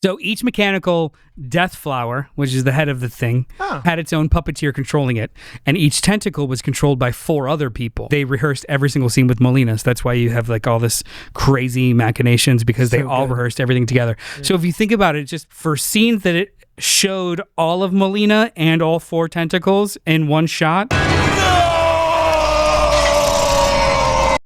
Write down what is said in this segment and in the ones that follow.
So each mechanical death flower, which is the head of the thing, had its own puppeteer controlling it. And each tentacle was controlled by 4 other people. They rehearsed every single scene with Melina. So that's why you have like all this crazy machinations, because they all rehearsed everything together. Yeah. So if you think about it, just for scenes that it showed all of Melina and all 4 tentacles in one shot.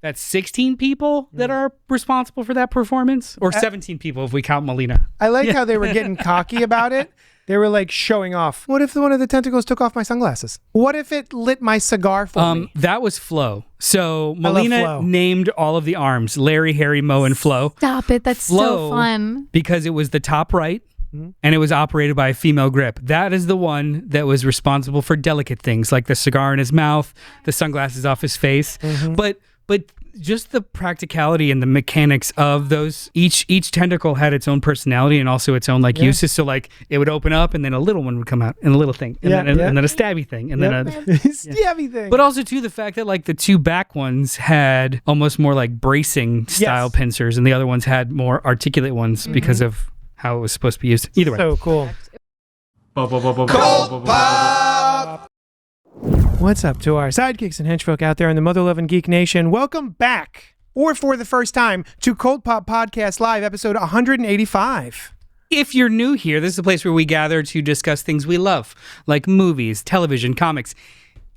That's 16 people that are responsible for that performance, or 17 people if we count Melina. I like how they were getting cocky about it. They were like showing off. What if one of the tentacles took off my sunglasses? What if it lit my cigar for me? That was Flo. So Melina named all of the arms: Larry, Harry, Mo, and Flo. Stop it. That's Flo, so fun. Because it was the top right. And it was operated by a female grip. That is the one that was responsible for delicate things like the cigar in his mouth, the sunglasses off his face. But just the practicality and the mechanics of those, each tentacle had its own personality and also its own uses. So like it would open up and then a little one would come out and a little thing and, then a stabby thing and then a stabby thing. But also too the fact that like the 2 back ones had almost more like bracing style pincers and the other ones had more articulate ones because of how it was supposed to be used. Either way. So cool. What's up to our sidekicks and henchfolk out there in the mother-loving geek nation? Welcome back, or for the first time, to CultPOP Podcast Live, episode 185. If you're new here, this is a place where we gather to discuss things we love, like movies, television, comics,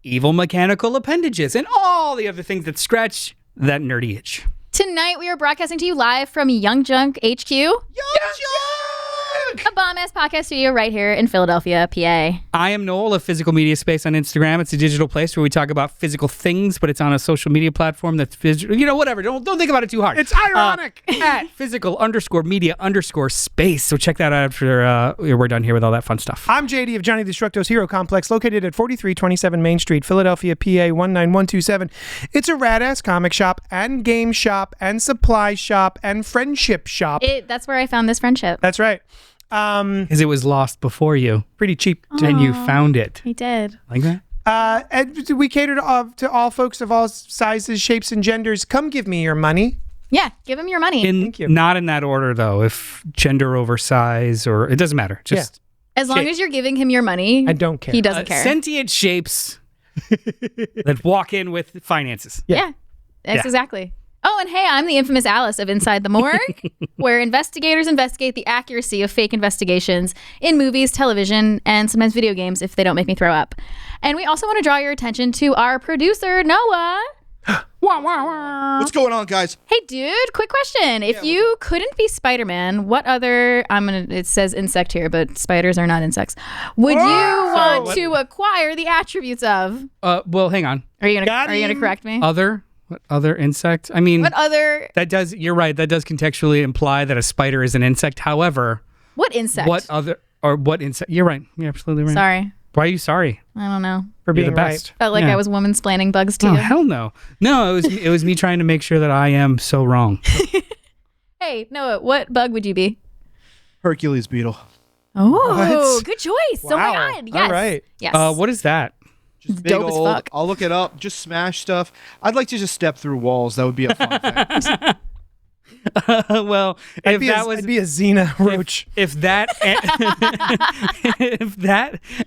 evil mechanical appendages, and all the other things that scratch that nerdy itch. Tonight, we are broadcasting to you live from Young Junk HQ. Young Junk! A bomb-ass podcast studio right here in Philadelphia, PA. I am Noel of Physical Media Space on Instagram. It's a digital place where we talk about physical things, but it's on a social media platform that's physical. You know, whatever. Don't think about it too hard. It's ironic. At physical_media_space. So check that out after we're done here with all that fun stuff. I'm JD of Johnny Destructo's Hero Complex, located at 4327 Main Street, Philadelphia, PA 19127. It's a rad-ass comic shop and game shop and supply shop and friendship shop. That's where I found this friendship. That's right. Because it was lost before you. Pretty cheap. And you found it. He did. Like that? And we cater to all folks of all sizes, shapes, and genders. Come give me your money. Yeah, give him your money. Thank you. Not in that order, though. If gender over size, or it doesn't matter. Just as long as you're giving him your money, I don't care. He doesn't care. Sentient shapes that walk in with finances. Yeah, exactly. Oh, and hey, I'm the infamous Alice of Inside the Morgue, where investigators investigate the accuracy of fake investigations in movies, television, and sometimes video games if they don't make me throw up. And we also want to draw your attention to our producer, Noah. What's going on, guys? Hey, dude, quick question. If you couldn't be Spider-Man, what other, it says insect here, but spiders are not insects, would you want to acquire the attributes of? Well, hang on. Are you gonna correct me? What other insect? I mean, what other? You're right. That does contextually imply that a spider is an insect. However, what insect? What insect? You're right. You're absolutely right. Sorry. Why are you sorry? I don't know. For being the best. Felt like I was woman-splaining bugs to you. Oh, hell no. No, it was me trying to make sure that I am so wrong. Hey, Noah, what bug would you be? Hercules beetle. Oh, good choice. Wow. So my God. Yes. All right. Yes. What is that? Just big dope as old, fuck. I'll look it up. Just smash stuff. I'd like to just step through walls. That would be a fun fact. Well, I'd be a Xena roach. If that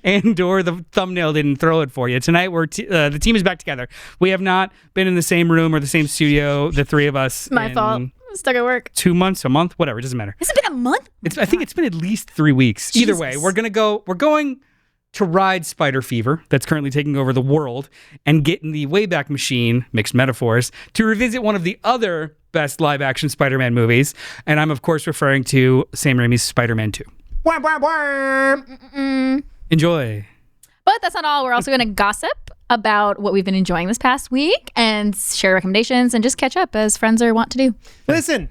and or the thumbnail didn't throw it for you tonight, the team is back together. We have not been in the same room or the same studio. The three of us. My fault. I'm stuck at work. 2 months, a month, whatever. It doesn't matter. Has it been a month? I think it's been at least 3 weeks. Jesus. Either way, we're going to ride Spider Fever that's currently taking over the world and get in the Wayback Machine, mixed metaphors, to revisit one of the other best live-action Spider-Man movies. And I'm, of course, referring to Sam Raimi's Spider-Man 2. Wah, wah, wah. Enjoy. But that's not all. We're also going to gossip about what we've been enjoying this past week and share recommendations and just catch up as friends are wont to do. Listen,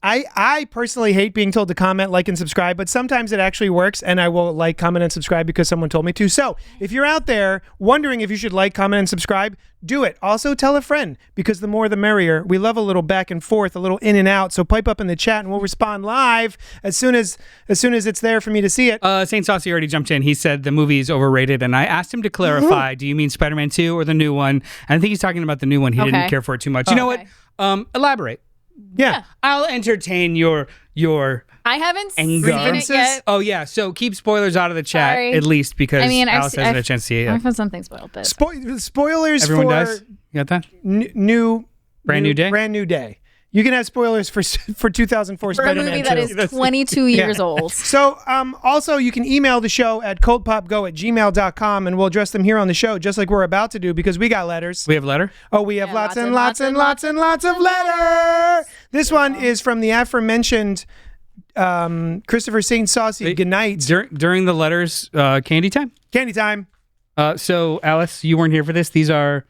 I personally hate being told to comment, like, and subscribe, but sometimes it actually works, and I will like, comment, and subscribe because someone told me to. So if you're out there wondering if you should like, comment, and subscribe, do it. Also, tell a friend, because the more the merrier. We love a little back and forth, a little in and out. So pipe up in the chat, and we'll respond live as soon as it's there for me to see it. Saint Saucy already jumped in. He said the movie is overrated, and I asked him to clarify. Do you mean Spider-Man 2 or the new one? And I think he's talking about the new one. He didn't care for it too much. You know what? Elaborate. Yeah. I'll entertain your I haven't Anger. seen it yet. Oh yeah, so keep spoilers out of the chat Sorry. at least because I mean, Alice hasn't had a chance to see it I've yet. had something spoiled, but Spoilers Everyone for does. You got that? Brand new day. Brand new day. You can have spoilers for 2004 for a Spider-Man movie that 2. is 22 years old. So, also, you can email the show at cultpopgo@gmail.com, and we'll address them here on the show, just like we're about to do, because we got letters. We have a letter? Oh, we have lots and lots of letters. This one is from the aforementioned Christopher St. Saucy. Good night. During the letters, candy time? Candy time. So, Alice, you weren't here for this. These are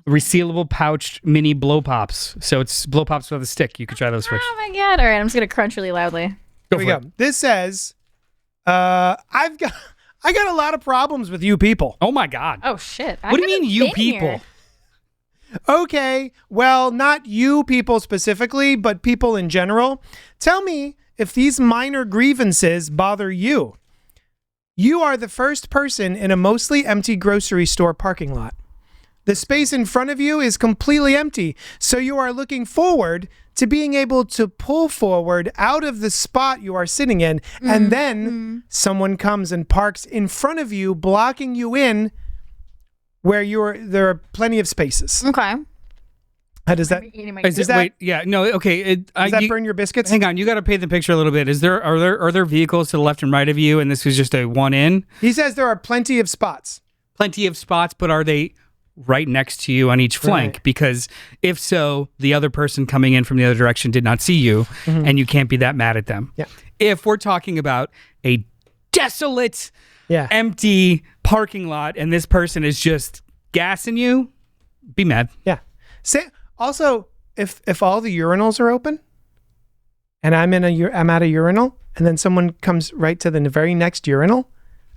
resealable pouched mini blow pops. So it's blow pops with a stick. You could try those first. Oh my god! All right, I'm just gonna crunch really loudly. Here we go. This says, I got a lot of problems with you people. Oh my god. Oh shit! What do you mean, you people? Okay, well, not you people specifically, but people in general. Tell me if these minor grievances bother you. You are the first person in a mostly empty grocery store parking lot. The space in front of you is completely empty, so you are looking forward to being able to pull forward out of the spot you are sitting in, and then someone comes and parks in front of you, blocking you in where there are plenty of spaces. Okay. How does that? Wait, yeah, no, okay. Does that burn your biscuits? Hang on, you got to paint the picture a little bit. Are there vehicles to the left and right of you, and this is just a one in? He says there are plenty of spots. Plenty of spots, but are they right next to you on each flank? Right. Because if so, the other person coming in from the other direction did not see you, and you can't be that mad at them. Yeah. If we're talking about a desolate, empty parking lot, and this person is just gassing you, be mad. Yeah. Also, if all the urinals are open, and I'm at a urinal, and then someone comes right to the very next urinal,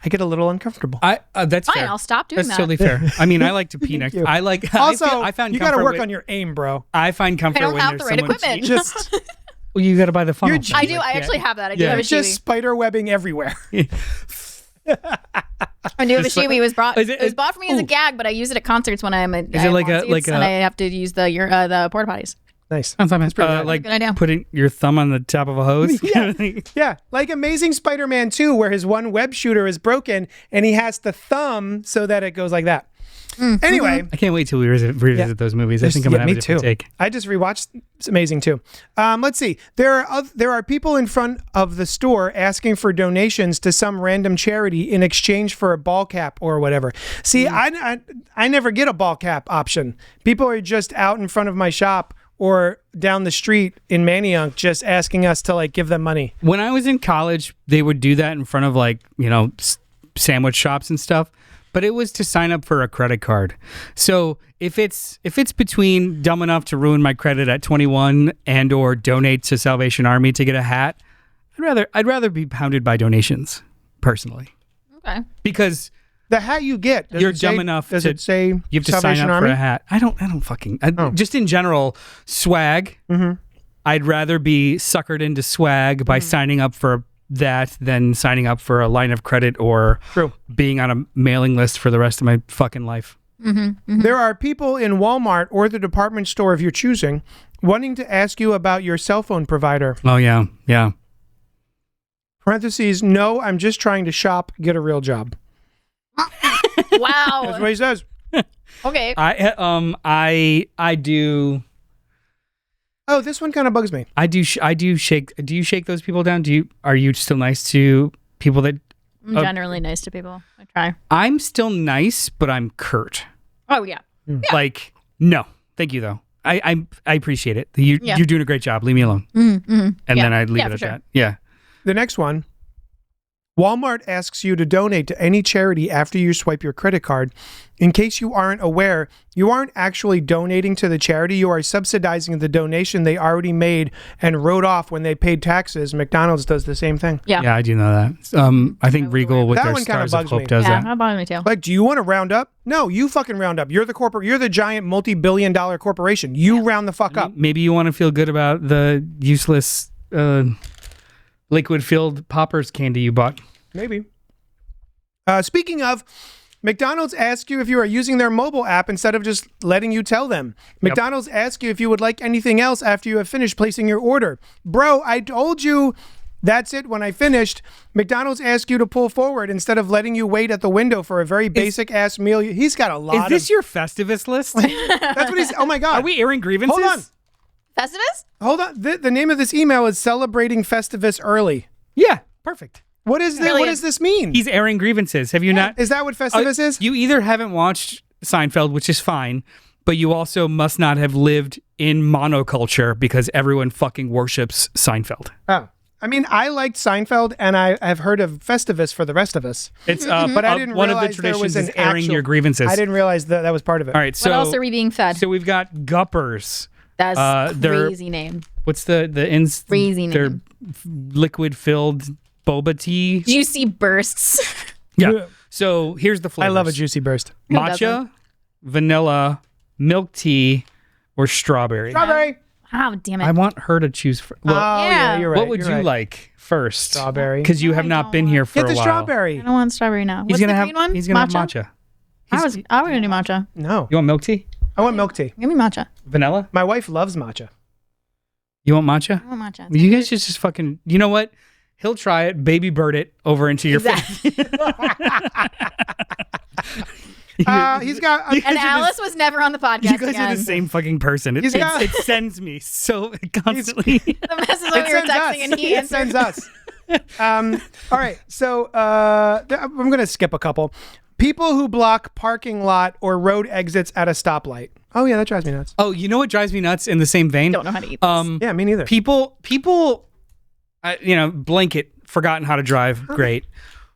I get a little uncomfortable. That's fine. fair. I'll stop doing That's that. totally fair. I mean, I like to pee next. I like. Also, I found you got to comfort work on your aim, bro. I find comfort I don't when have there's the right someone. equipment. Just Well, you got to buy the funnel. I do. I actually have that. I do have a just Shiwi. spider webbing everywhere. I do have a Shiwi. It was bought. It was bought for me as a gag, but I use it at concerts when I'm at. Is it like a and I have to use the porta potties. Nice. That's pretty good. like Good idea. putting your thumb on the top of a hose. Yeah, like Amazing Spider-Man 2, where his one web shooter is broken, and he has the thumb so that it goes like that. Anyway, I can't wait till we revisit those movies. I think I'm gonna have a different take. I just rewatched Amazing 2. Let's see. There are people in front of the store asking for donations to some random charity in exchange for a ball cap or whatever. See, I never get a ball cap option. People are just out in front of my shop or down the street in Manayunk just asking us to give them money. When I was in college, they would do that in front of sandwich shops and stuff, but it was to sign up for a credit card. So if it's between dumb enough to ruin my credit at 21 and or donate to Salvation Army to get a hat, I'd rather be pounded by donations personally. Okay. Because the hat you get, you're dumb enough. Does it say you have to Salvation sign up Army? for a hat? I don't fucking. Just in general, swag. I'd rather be suckered into swag by signing up for that than signing up for a line of credit or being on a mailing list for the rest of my fucking life. There are people in Walmart or the department store of your choosing wanting to ask you about your cell phone provider. Oh yeah. Parentheses, no, I'm just trying to shop, get a real job. Wow. That's what he says. Okay. I do. Oh, this one kind of bugs me. I do shake. Do you shake those people down? Are you still nice to people that? I'm generally nice to people. I try. I'm still nice, but I'm curt. Oh yeah. No, thank you though. I appreciate it. You're doing a great job. Leave me alone. And then I'd leave it at that. Yeah. The next one. Walmart asks you to donate to any charity after you swipe your credit card. In case you aren't aware, you aren't actually donating to the charity. You are subsidizing the donation they already made and wrote off when they paid taxes. McDonald's does the same thing. Yeah, I do know that. I think Regal with That their one kinda Stars of bugs Hope me. does that. That bothers me too. Do you want to round up? No, you fucking round up. You're the giant multi-billion-dollar corporation. You round the fuck up. Maybe you want to feel good about the useless liquid-filled poppers candy you bought. Maybe. Speaking of, McDonald's asks you if you are using their mobile app instead of just letting you tell them. McDonald's asks you if you would like anything else after you have finished placing your order. Bro, I told you that's it when I finished. McDonald's asks you to pull forward instead of letting you wait at the window for a very basic ass meal. He's got a lot Is this your Festivus list? That's what he's... Oh my God. Are we airing grievances? Hold on. Festivus? Hold on. The name of this email is Celebrating Festivus Early. Yeah, perfect. What is this? Really What does this mean? He's airing grievances. Have you not? Is that what Festivus is? You either haven't watched Seinfeld, which is fine, but you also must not have lived in monoculture because everyone fucking worships Seinfeld. Oh. I mean, I liked Seinfeld, and I've heard of Festivus for the rest of us. It's But I didn't one of the realize there was traditions an is airing actual- your grievances. I didn't realize that was part of it. All right, so What else are we being fed? so we've got Guppers. That's they're- crazy name. What's the Crazy They're name. liquid filled boba tea. Juicy bursts. Yeah. So here's the I flavors. love a juicy burst. Matcha, vanilla, milk tea, or strawberry. Strawberry. Oh, damn it. I want her to choose. Well, Yeah. You're right. what would you're you right. like first? Strawberry. Because you have I not don't been want- here for Get the a while. strawberry. I don't want strawberry now. What's He's gonna the have. green one? He's gonna have matcha. I was gonna do matcha. No. You want milk tea? I want milk tea. Give me matcha. Vanilla? My wife loves matcha. You want matcha? I want matcha. You guys should just fucking. You know what? He'll try it, baby bird it over into your face. He's got. And Alice was never on the podcast You guys again. are the same fucking person. It, He's got- it sends me so constantly. The message when we were sends us. texting and he It answered. sends us. All right. So I'm going to skip a couple. People who block parking lot or road exits at a stoplight. Oh, yeah, that drives me nuts. Oh, you know what drives me nuts in the same vein? Don't know how to eat this. Yeah, me neither. People, blanket, forgotten how to drive. Great.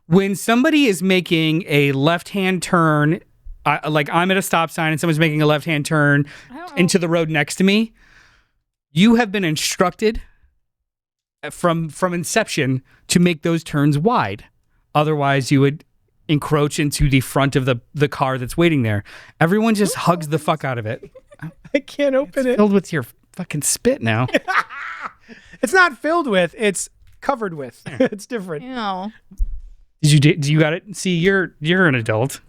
When somebody is making a left-hand turn, like I'm at a stop sign and someone's making a left-hand turn into the road next to me, you have been instructed from inception to make those turns wide. Otherwise, you would encroach into the front of the car that's waiting there. Everyone just hugs the fuck out of it. I can't open it. Filled with your fucking spit now. It's not filled with. It's covered with. It's different. Ew. Do you got it? See, you're an adult.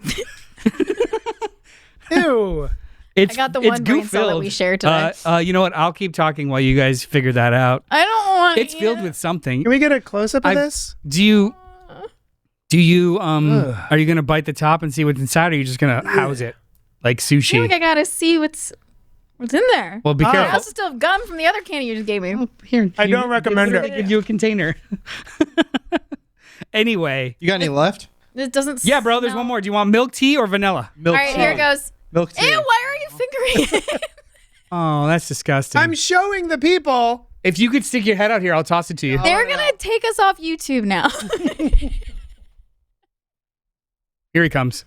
Ew. It's, I got the it's one brain cell that goof-filled. we shared today. You know what? I'll keep talking while you guys figure that out. I don't want It's filled with something. Can we get a close up of I've- this? Do you are you gonna bite the top and see what's inside, or are you just gonna house it like I feel sushi? like I gotta see what's in there. Well, be I careful. also still have gum from the other candy you just gave me. Here, I don't recommend literally it. Give you a container. Anyway, You got any left? It doesn't. yeah, bro. There's smell- one more. Do you want milk tea or vanilla? Milk All right, tea. here it goes. Milk tea. Ew, why are you fingering it? Oh, that's disgusting. I'm showing the people. If you could stick your head out here, I'll toss it to you. They're gonna take us off YouTube now. Here he comes.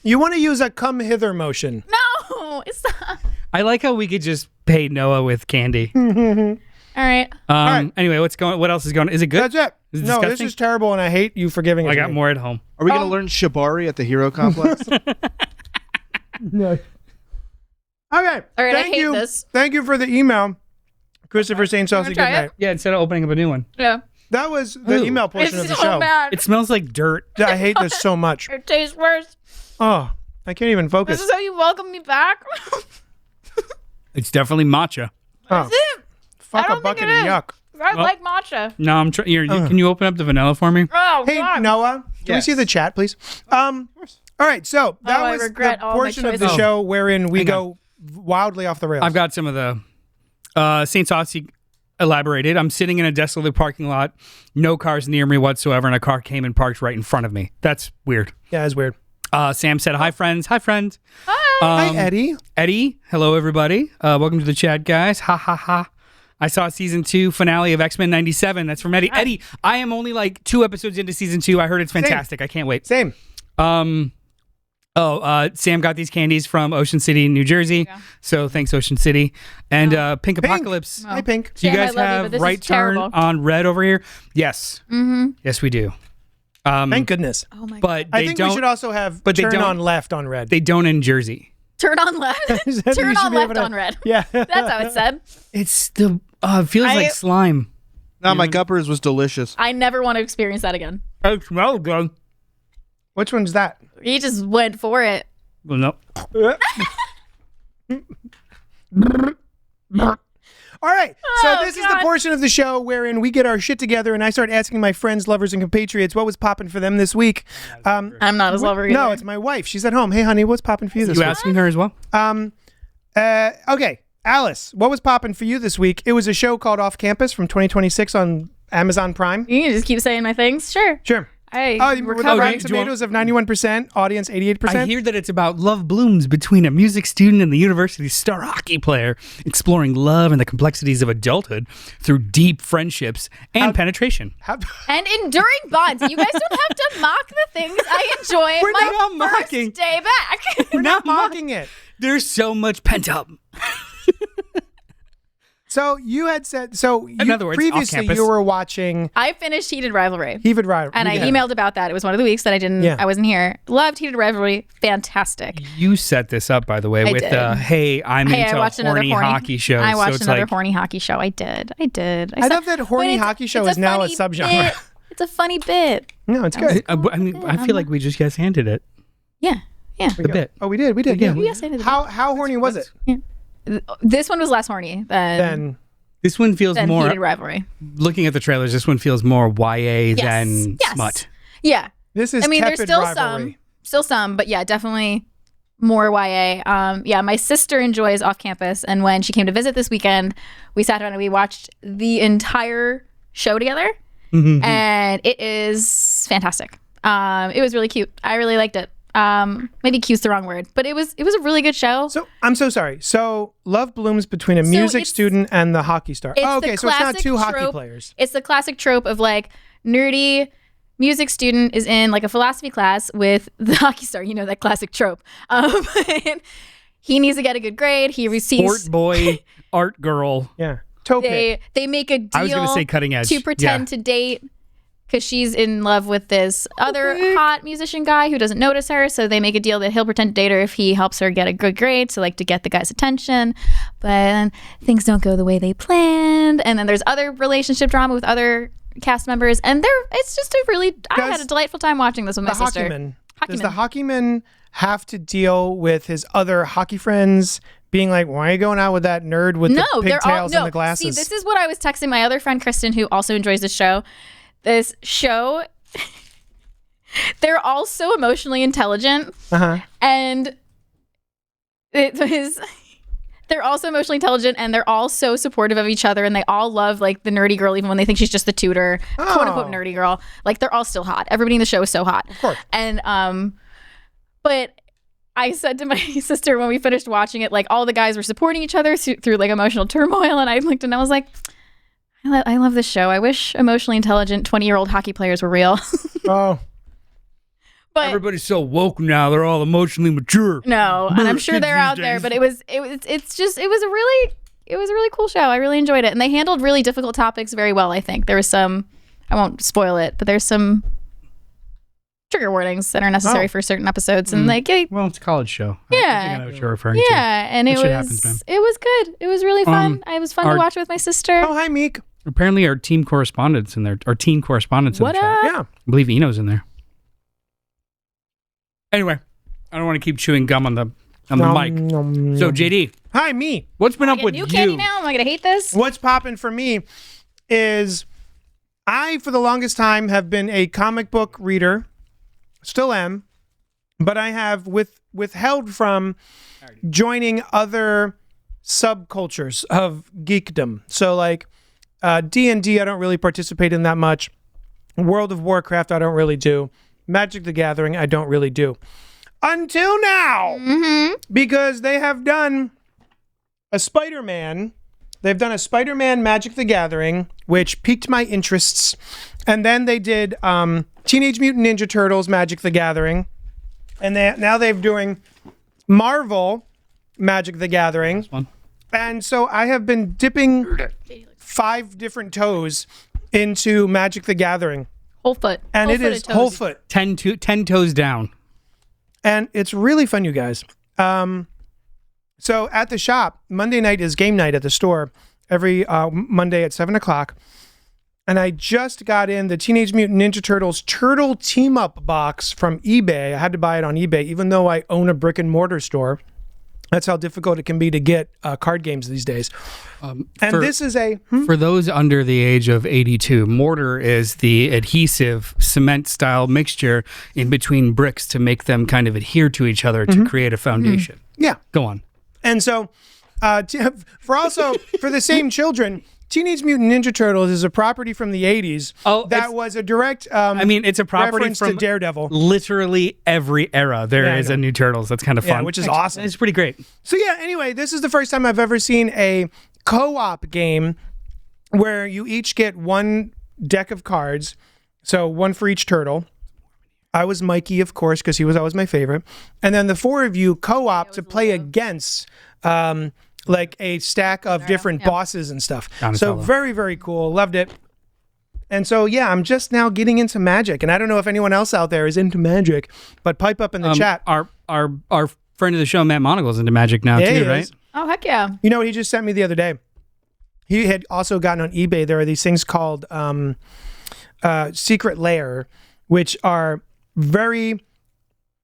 You want to use a come hither motion. No, it's not. I like how we could just pay Noah with candy. All right. right. Anyway, what else is going on? Is it good? That's it. Is it No, this disgusting? is terrible, and I hate you for giving it I to got me. more at home. Are we going to learn Shibari at the Hero Complex? No. Okay. All right, I Thank hate you. this. Thank you for the email, Christopher St. Saucy. Good try it? night. Yeah, instead of opening up a new one. Yeah. That was the Ooh. email portion It's of so the show. bad. It smells like dirt. I hate this so much. It tastes worse. Oh, I can't even This focus. is how you welcome me back. It's definitely matcha. Oh, Is it? fuck I a don't think bucket it of is. yuck. I like matcha. No, I'm trying. Can you open up the vanilla for me? Oh, Hey, God. Noah, can we see the chat, please? All right, so that I was regret the all my portion of the choices. show wherein we Hang go wildly off the rails. I've got some of the St. Saucy elaborated. I'm sitting in a desolate parking lot, no cars near me whatsoever, and a car came and parked right in front of me. That's weird. Yeah, it's weird. Sam said, "Hi, friends. Hi, friend. Hi, Eddie. Eddie. Hello, everybody. Welcome to the chat, guys. Ha ha ha. I saw season 2 finale of X-Men 97. That's from Eddie. Eddie, I am only like 2 episodes into season 2. I heard it's fantastic. I can't wait. Same. Sam got these candies from Ocean City, New Jersey. So thanks, Ocean City. And Pink Apocalypse. Hi, Pink. Do you Sam, I guys love you, have but this right is turn terrible. on red over here? Yes. Mm-hmm. Yes, we do. Thank goodness. Oh, my God. But I they think don't. we should also have but they turn don't- on left on red. They don't in Jersey. Turn on left. We Turn should on be able left to- on red. Yeah. That's how it said. It's the. It feels like slime. No, my Guppers was delicious. I never want to experience that again. It smells good. Which one's that? He just went for it. Well, no. All right, so Oh, this is the God. portion of the show wherein we get our shit together and I start asking my friends, lovers, and compatriots what was popping for them this week. I'm not as lover. No, it's my wife. She's at home. Hey, honey, what's popping for you this You week? asking her as well? Okay, Alice, what was popping for you this week? It was a show called Off Campus from 2026 on Amazon Prime. You can just keep saying my things. Sure. Sure. I Oh, with the recovered. Rotten Tomatoes of 91%, audience 88%. I hear that it's about love blooms between a music student and the university's star hockey player, exploring love and the complexities of adulthood through deep friendships and penetration. And enduring bonds. You guys don't have to mock the things I enjoy We're my not first mocking. day back. We're not mocking it. There's so much pent up. So you had said, In other words, previously off-campus. you were watching I finished Heated Rivalry. Heated Rivalry. And I emailed about that. It was one of the weeks that I wasn't here. Loved Heated Rivalry. Fantastic. You set this up, by the way, with did. hey, I'm Hey, into I watched another horny hockey shows. I watched so it's another like, horny hockey show. I did. I love that horny hockey show is now a subgenre. It's a funny bit. No, it's good. I mean, I feel like we just yes handed it Yeah. Yeah. a bit. Oh, we did. Yeah. Yes, I did. How horny was it? This one was less horny than Then This one feels more, Heated Rivalry. looking at the trailers, this one feels more YA than Yes. smut. Yeah. this is I mean, there's tepid still rivalry. some, but yeah, definitely more YA. Yeah, my sister enjoys Off Campus, and when she came to visit this weekend, we sat down and we watched the entire show together, and it is fantastic. It was really cute. I really liked it. Maybe cute's the wrong word, but it was a really good show. So I'm so sorry. So love blooms between a music it's- student and the hockey star. It's Oh, the okay, so it's not classic two hockey trope. players. It's the classic trope of like nerdy music student is in like a philosophy class with the hockey star. You know that classic trope. He needs to get a good grade. He receives. Sport boy, art girl. Yeah. Toe They make a deal. I was going to say cutting edge. to pretend to date because she's in love with this other hot musician guy who doesn't notice her. So they make a deal that he'll pretend to date her if he helps her get a good grade, so like to get the guy's attention. But then things don't go the way they planned, and then there's other relationship drama with other cast members, and it's just I had a delightful time watching this with my the sister. hockeyman. Does the hockeyman have to deal with his other hockey friends being like, why are you going out with that nerd with the pigtails and the glasses? See, this is what I was texting my other friend Kristen, who also enjoys this show. This show, they're all so emotionally intelligent, and they're also emotionally intelligent, and they're all so supportive of each other, and they all love like the nerdy girl, even when they think she's just the tutor, quote unquote nerdy girl. Like they're all still hot. Everybody in the show is so hot. Of course. And but I said to my sister when we finished watching it, like all the guys were supporting each other through like emotional turmoil, and I looked and I was like, I love this show. I wish emotionally intelligent 20-year-old hockey players were real. Oh. But Everybody's so woke now. They're all emotionally mature. no, and I'm sure Kids they're these out there, days. but it was a really cool show. I really enjoyed it, and they handled really difficult topics very well. I think there was some, I won't spoil it, but there's some trigger warnings that are necessary for certain episodes, and like Well, it's a college show. Yeah. I think I know what you're referring to. yeah, and it That shit was happens, man. it was good. It was really fun. It was fun to our- watch with my sister. Oh, hi, Meek. Apparently, our team correspondents in there, our teen correspondents in What the chat. up? Yeah. I believe Eno's in there. Anyway, I don't want to keep chewing gum on the mic. So, JD, Hi, me. what's been up Get with new candy you? now? Am I gonna hate this? What's popping for me is I, for the longest time, have been a comic book reader, still am, but I have withheld from joining other subcultures of geekdom. So like D&D, I don't really participate in that much. World of Warcraft, I don't really do. Magic the Gathering, I don't really do. Until now, because they have done a Spider-Man. They've done a Spider-Man Magic the Gathering, which piqued my interests. And then they did Teenage Mutant Ninja Turtles Magic the Gathering. And now they're doing Marvel Magic the Gathering. One. And so I have been dipping 5 different toes into Magic the Gathering. Whole foot. And it Whole-footed is toes. whole foot. 10 toes down. And it's really fun, you guys. So at the shop, Monday night is game night at the store every Monday at 7 o'clock. And I just got in the Teenage Mutant Ninja Turtles Turtle Team Up box from eBay. I had to buy it on eBay, even though I own a brick and mortar store. That's how difficult it can be to get card games these days. This is a... For those under the age of 82, mortar is the adhesive cement-style mixture in between bricks to make them kind of adhere to each other to create a foundation. Yeah. Go on. And so, for the same children... Teenage Mutant Ninja Turtles is a property from the 80s that was a direct it's a property reference from to Daredevil. Literally every era there is a new Turtles. That's kind of fun. Which is awesome. It's pretty great. So yeah, anyway, this is the first time I've ever seen a co-op game where you each get one deck of cards, so one for each turtle. I was Mikey, of course, because he was always my favorite. And then the four of you co-op to play against... like a stack of different bosses and stuff. So very, very cool. Loved it. And so, yeah, I'm just now getting into Magic. And I don't know if anyone else out there is into Magic, but pipe up in the chat. Our friend of the show, Matt Monagle's into Magic now too, right? Oh, heck yeah. You know what he just sent me the other day? He had also gotten on eBay. There are these things called Secret Lair, which are very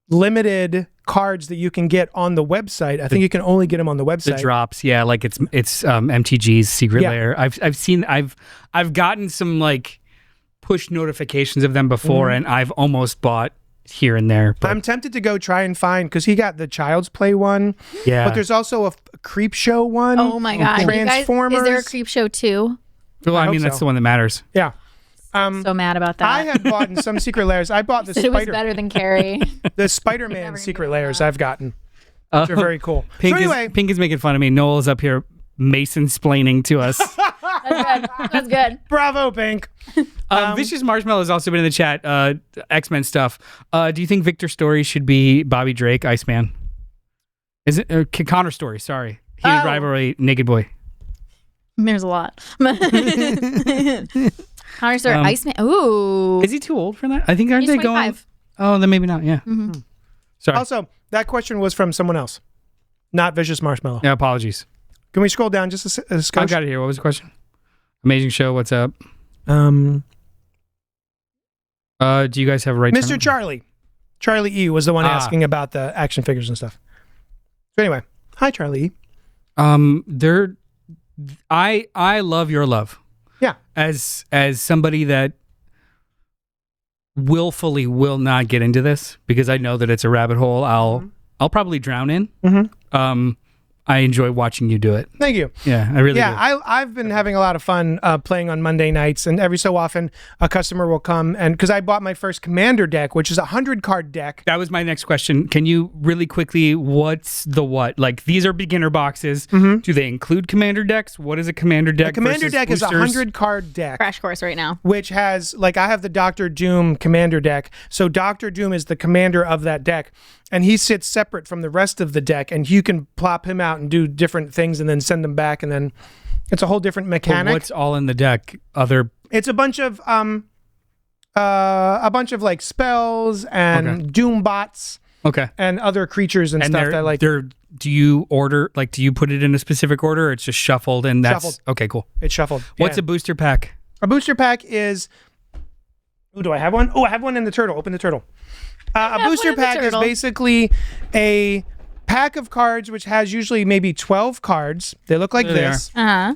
limited cards that you can get on the website. I think you can only get them on the website. The drops, yeah, like it's MTG's Secret Lair. I've gotten some like push notifications of them before, and I've almost bought here and there. But I'm tempted to go try and find, because he got the Child's Play one. Yeah, but there's also a Creep Show one. Oh my god, Transformers. Is there a Creep Show too? Well, I mean that's the one that matters. Yeah. So mad about that. I had bought in some Secret Lairs. I bought the It was better than Carrie. the Spider-Man Secret Lairs I've gotten, which are very cool. Pink, so anyway, Pink is making fun of me. Noel's up here Mason-splaining to us. That's good. That's good. Bravo, Pink. Vicious Marshmallow has also been in the chat. X-Men stuff. Do you think Victor Story should be Bobby Drake, Iceman? Is it Connor Story? Sorry, Heated Rivalry, Naked Boy. There's a lot. Connor Story, Iceman. Ooh. Is he too old for that? I think aren't He's they going? 25. Oh, then maybe not. Yeah. Sorry. Also, that question was from someone else, not Vicious Marshmallow. Yeah. Apologies. Can we scroll down just a skosh? I got it here. What was the question? Amazing show. What's up? Um, Do you guys have a right? Mr. Charlie E was the one asking about the action figures and stuff. So anyway, hi Charlie E. I love your love. Yeah. As somebody that willfully will not get into this because I know that it's a rabbit hole I'll probably drown in. I enjoy watching you do it. Thank you. Yeah, I really do. I've been having a lot of fun playing on Monday nights, and every so often a customer will come, and because I bought my first Commander deck, which is a 100-card deck. That was my next question. Can you really quickly, what's the what? Like, these are beginner boxes. Do they include Commander decks? What is a Commander deck? A Commander deck is a 100-card deck. Crash course right now. Which has, like, I have the Doctor Doom Commander deck, so Doctor Doom is the commander of that deck, and he sits separate from the rest of the deck, and you can plop him out and do different things and then send them back, and then it's a whole different mechanic. But what's all in the deck? It's a bunch of like spells and doom bots. Okay. And other creatures and stuff that like. Do you order, like, do you put it in a specific order, or it's just shuffled and that's shuffled? Okay, cool. It's shuffled. What's a booster pack? A booster pack is. Oh, do I have one? Oh, I have one in the turtle. Open the turtle. A booster pack is basically a pack of cards which has usually maybe 12 cards. They look like this. Uh-huh.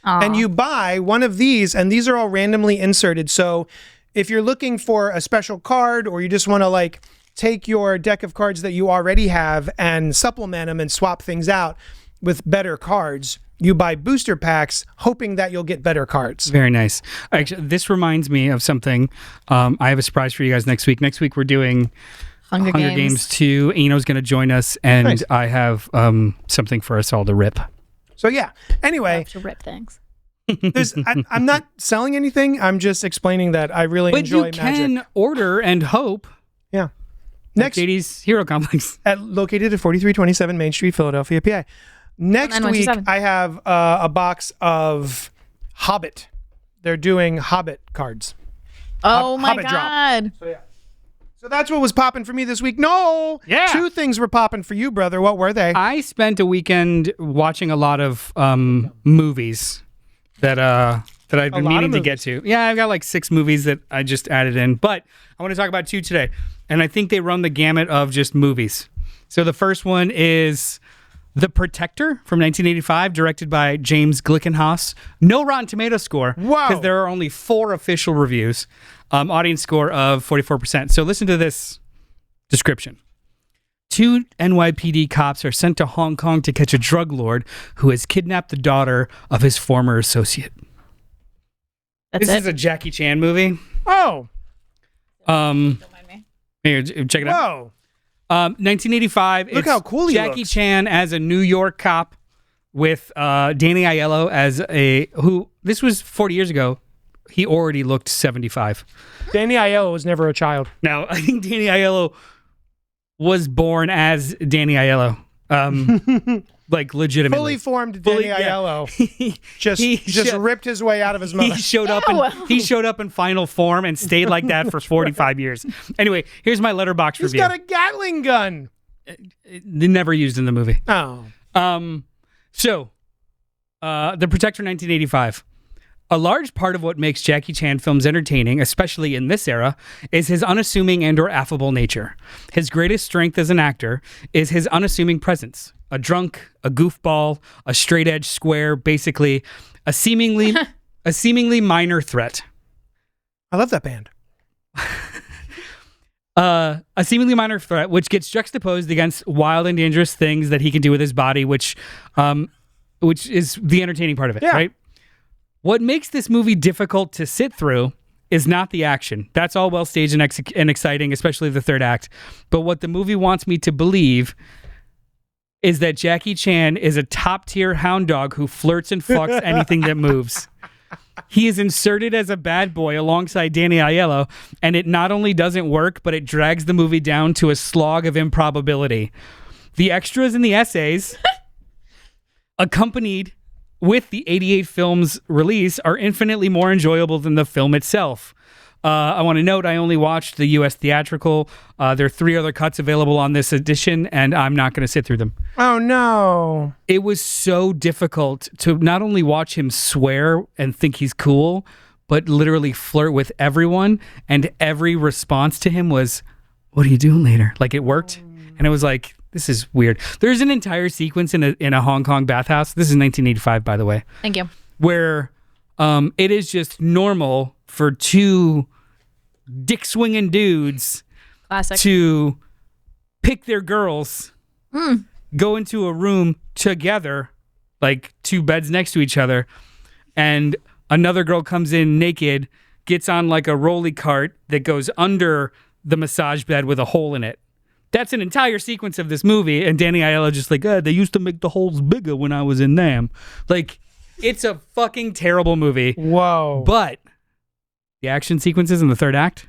And you buy one of these, and these are all randomly inserted. So if you're looking for a special card, or you just want to like take your deck of cards that you already have and supplement them and swap things out with better cards, you buy booster packs hoping that you'll get better cards. Very nice. Actually, this reminds me of something. I have a surprise for you guys next week. Next week we're doing Hunger Games 2. Eno's going to join us, and nice. I have something for us all to rip. So yeah. Anyway, love to rip things. I'm not selling anything. I'm just explaining that I really enjoy Magic. But you can order and hope. Yeah. Next, JD's Hero Complex, located at 4327 Main Street, Philadelphia, PA. Next week, I have a box of Hobbit. They're doing Hobbit cards. Oh my Hobbit God. Drop. So yeah. So that's what was popping for me this week. No, yeah. 2 things were popping for you, brother. What were they? I spent a weekend watching a lot of movies that that I've been lot of meaning to movies. get to. Yeah, I've got like 6 movies that I just added in, but I want to talk about 2 today. And I think they run the gamut of just movies. So the first one is The Protector from 1985, directed by James Glickenhaus. No Rotten Tomato score. Wow. Because there are only 4 official reviews. Audience score of 44%. So listen to this description. 2 NYPD cops are sent to Hong Kong to catch a drug lord who has kidnapped the daughter of his former associate. That's This it. is a Jackie Chan movie. Oh, Don't mind me. Here, check it out. whoa. 1985. Look it's how cool he Jackie looks. Chan as a New York cop with Danny Aiello as this was 40 years ago. He already looked 75. Danny Aiello was never a child. Now, I think Danny Aiello was born as Danny Aiello. Like legitimately. Fully formed Danny yeah. Aiello. He Just ripped his way out of his mother. He showed up Ew. he showed up in final form and stayed like that for 45 years. Anyway, here's my letterbox He's review. got a Gatling gun. They never used in the movie. Oh. So, The Protector 1985. A large part of what makes Jackie Chan films entertaining, especially in this era, is his unassuming and or affable nature. His greatest strength as an actor is his unassuming presence. A drunk, a goofball, a straight-edge square, basically a seemingly minor threat. I love that band. A seemingly minor threat, which gets juxtaposed against wild and dangerous things that he can do with his body, which is the entertaining part of it, Yeah. right? What makes this movie difficult to sit through is not the action. That's all well staged and exciting, especially the third act. But what the movie wants me to believe is that Jackie Chan is a top-tier hound dog who flirts and fucks anything that moves. He is inserted as a bad boy alongside Danny Aiello, and it not only doesn't work, but it drags the movie down to a slog of improbability. The extras and the essays, accompanied with the 88 film's release, are infinitely more enjoyable than the film itself. I want to note I only watched the U.S. theatrical. There are 3 other cuts available on this edition, and I'm not going to sit through them. Oh, no. It was so difficult to not only watch him swear and think he's cool, but literally flirt with everyone, and every response to him was, "What are you doing later?" Like, it worked, and it was like, this is weird. There's an entire sequence in a Hong Kong bathhouse. This is 1985, by the way, Thank you. where it is just normal for 2 dick-swinging dudes Classic. to pick their girls, go into a room together, like 2 beds next to each other, and another girl comes in naked, gets on like a rolly cart that goes under the massage bed with a hole in it. That's an entire sequence of this movie, and Danny Aiello just like, they used to make the holes bigger when I was in them. Like, it's a fucking terrible movie. Whoa. But the action sequences in the third act,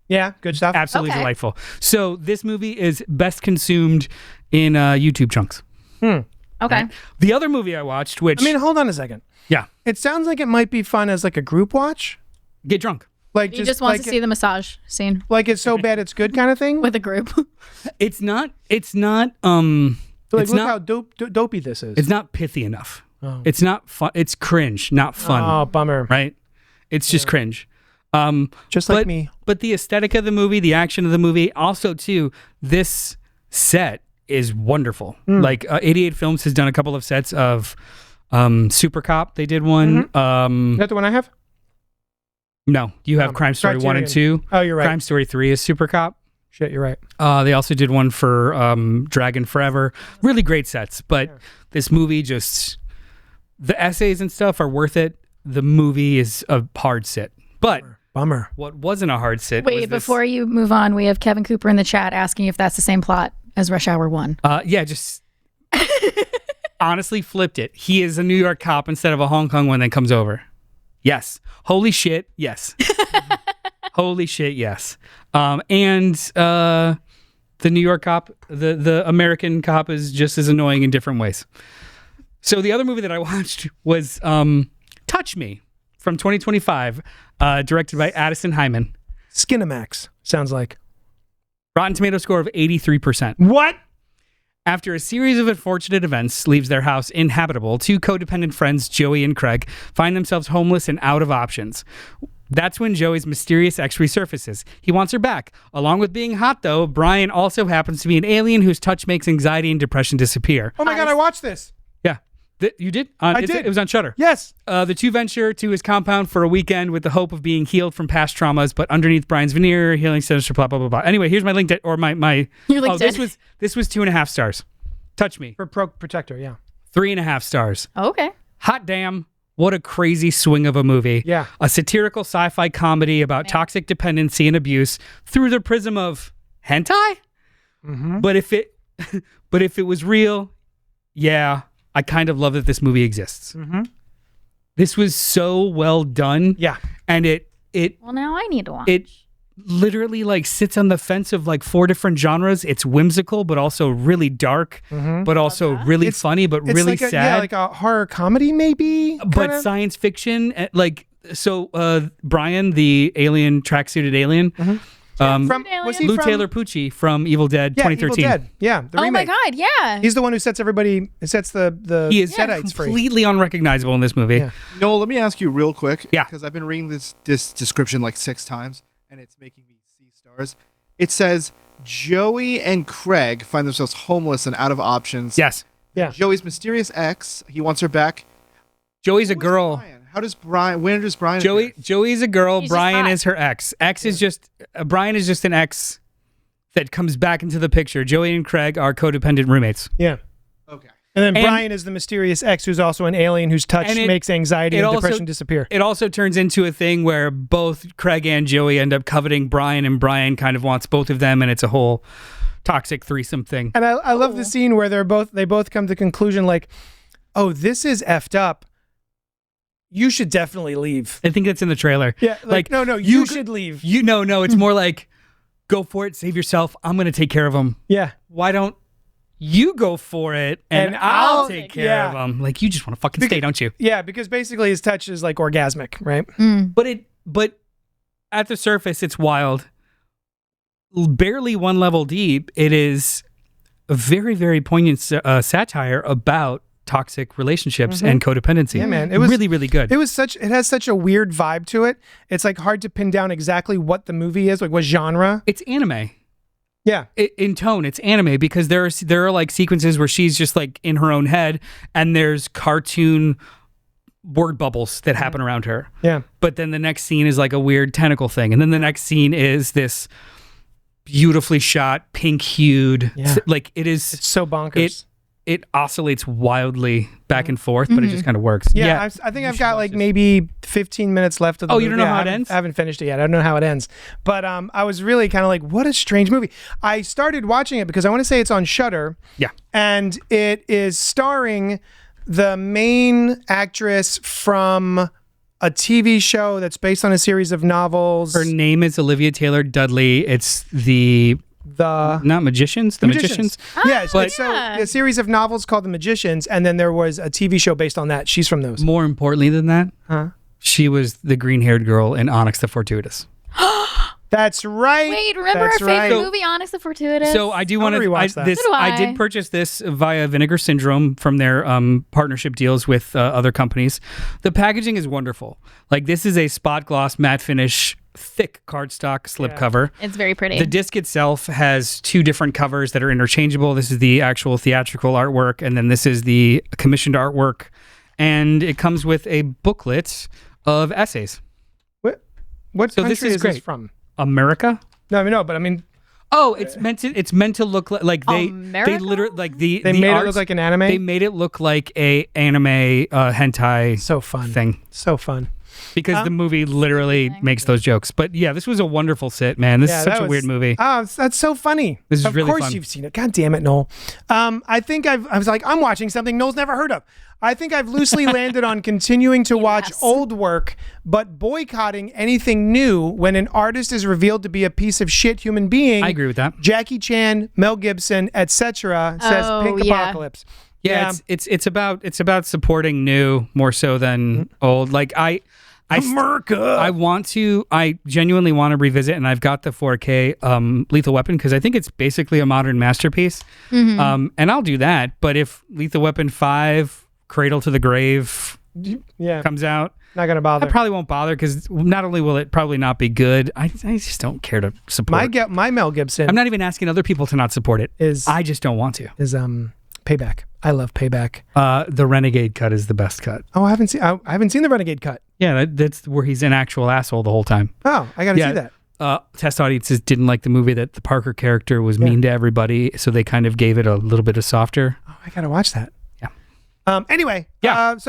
Yeah, good stuff. absolutely Okay. delightful. So this movie is best consumed in YouTube chunks. Okay. Right? The other movie I watched, which I mean, hold on a second. yeah, It sounds like it might be fun as like a group watch. get drunk. Like He just wants like to see the massage scene like it's so bad it's good kind of thing. with a group. It's not. It's not. Like, it's look not. how dopey this is. It's not pithy enough. Oh. It's not fun. It's cringe, not fun. Oh, bummer. Right? It's just cringe. Just like but, me. But the aesthetic of the movie, the action of the movie, also too, this set is wonderful. Like 88 Films has done a couple of sets of Super Cop. They did one. Is that the one I have? No, you have Crime Story 1 and 2. Oh, you're right. Crime Story 3 is Super Cop. Shit, you're right. They also did one for Dragon Forever. Really great sets, but this movie just, the essays and stuff are worth it. The movie is a hard sit. But Bummer. what wasn't a hard sit was Wait, this, before you move on, we have Kevin Cooper in the chat asking if that's the same plot as Rush Hour 1. yeah, just honestly flipped it. He is a New York cop instead of a Hong Kong one that comes over. Yes. Holy shit, yes. Holy shit, yes. And the New York cop, the American cop is just as annoying in different ways. So the other movie that I watched was Touch Me from 2025, directed by Addison Hyman. Skinamax sounds like. Rotten Tomato score of 83%. What? After a series of unfortunate events leaves their house inhabitable, two codependent friends, Joey and Craig, find themselves homeless and out of options. That's when Joey's mysterious ex resurfaces. He wants her back. Along with being hot, though, Brian also happens to be an alien whose touch makes anxiety and depression disappear. Oh my God, I watched this. Yeah. You did? I did. It was on Shudder. Yes. The two venture to his compound for a weekend with the hope of being healed from past traumas, but underneath Brian's veneer, healing sinister, blah, blah, blah, blah. Anyway, here's my link to, or my Your LinkedIn. This was 2.5 stars. Touch me. For Protector, yeah. 3.5 stars. Okay. Hot damn. What a crazy swing of a movie. Yeah. A satirical sci-fi comedy about toxic dependency and abuse through the prism of hentai? Mm-hmm. But if it was real, yeah, I kind of love that this movie exists. Mm-hmm. This was so well done. Yeah. And it Well, now I need to watch. it literally like sits on the fence of like 4 different genres. It's whimsical, but also really dark, but also really funny, but It's really like sad. like a horror comedy, maybe. But kinda? science fiction, Brian, the alien, tracksuited alien, From was he Lou from? Taylor Pucci from Evil Dead Yeah, 2013. Evil Dead. Yeah, the oh my remake. God, yeah. He's the one who sets the He is Deadites free. completely unrecognizable in this movie. Yeah. Noel, let me ask you real quick. Yeah. Because I've been reading this description like 6 times, and it's making me see stars. It says Joey and Craig find themselves homeless and out of options. Yes. Yeah. Joey's mysterious ex, he wants her back. Joey's a Who's girl. Brian? How does Brian? Where does Brian? appear? Joey's a girl. He's just Brian hot. is her ex. Brian is just an ex that comes back into the picture. Joey and Craig are codependent roommates. Yeah. Okay. And then And- Brian is the mysterious ex who's also an alien whose touch And it- makes anxiety it and also- depression disappear. It also turns into a thing where both Craig and Joey end up coveting Brian, and Brian kind of wants both of them, and it's a whole toxic threesome thing. And I love the scene where they both come to the conclusion like, oh, this is effed up. You should definitely leave. I think that's in the trailer. Yeah, like no, you should leave. No, it's more like, go for it, save yourself. I'm going to take care of him. Yeah. Why don't you go for it and And I'll I'll take take- care yeah. of him? Like, you just want to fucking stay, don't you? Yeah, because basically his touch is like orgasmic, right? But at the surface, it's wild. Barely one level deep, it is a very, very poignant satire about toxic relationships and codependency. Yeah, man. It was really, really good. It has such a weird vibe to it. It's like hard to pin down exactly what the movie is, like what genre. It's anime. Yeah. In tone, it's anime because there are like sequences where she's just like in her own head, and there's cartoon word bubbles that happen around her. Yeah. But then the next scene is like a weird tentacle thing, and then the next scene is this beautifully shot, pink hued. Yeah. Like it is. It's so bonkers. It oscillates wildly back and forth, but it just kind of works. Yeah, I think I've got like maybe 15 minutes left of the movie. you don't know how I it haven't- ends? I haven't finished it yet. I don't know how it ends. But I was really kind of like, what a strange movie. I started watching it because I want to say it's on Shudder. Yeah. And it is starring the main actress from a TV show that's based on a series of novels. Her name is Olivia Taylor Dudley. It's the not Magicians, the Magicians. Yes, But- so a series of novels called The Magicians, and then there was a TV show based on that. She's from those. More importantly than that, she was the green-haired girl in Onyx the Fortuitous. That's right. Wait, remember That's our favorite right. movie, Onyx the Fortuitous? So I do want to rewatch that. So do I I. did purchase this via Vinegar Syndrome from their partnership deals with other companies. The packaging is wonderful. Like this is a spot gloss matte finish, thick cardstock slipcover. It's very pretty. The disc itself has 2 different covers that are interchangeable. This is the actual theatrical artwork, and then this is the commissioned artwork. And it comes with a booklet of essays. What So country this is is great. this from? America? No, I mean, no, but I mean, Oh, it's meant to look like they America? literally like the they made it art- look like an anime. They made it look like a anime hentai so fun. thing So fun. because the movie literally makes those jokes. But yeah, this was a wonderful sit, man. This is such a weird movie. Oh, that's so funny. This is of really course fun. you've seen it. God damn it, Noel. I think I was like, I'm watching something Noel's never heard of. I think I've loosely landed on continuing to watch old work, but boycotting anything new when an artist is revealed to be a piece of shit human being. I agree with that. Jackie Chan, Mel Gibson, etc. says Oh, Pink yeah. Apocalypse. Yeah, it's about supporting new more so than old. Like I genuinely want to revisit, and I've got the 4K Lethal Weapon because I think it's basically a modern masterpiece. And I'll do that. But if Lethal Weapon 5, Cradle to the Grave comes out, not gonna bother. I probably won't bother because not only will it probably not be good, I just don't care to support it. My Mel Gibson. I'm not even asking other people to not support it. I just don't want to. Is Payback. I love Payback. The Renegade cut is the best cut. Oh, I haven't seen the Renegade cut. Yeah, that's where he's an actual asshole the whole time. Oh, I gotta see that. Test audiences didn't like the movie that the Parker character was mean to everybody, so they kind of gave it a little bit of softer. Oh, I gotta watch that. Yeah. Anyway. That's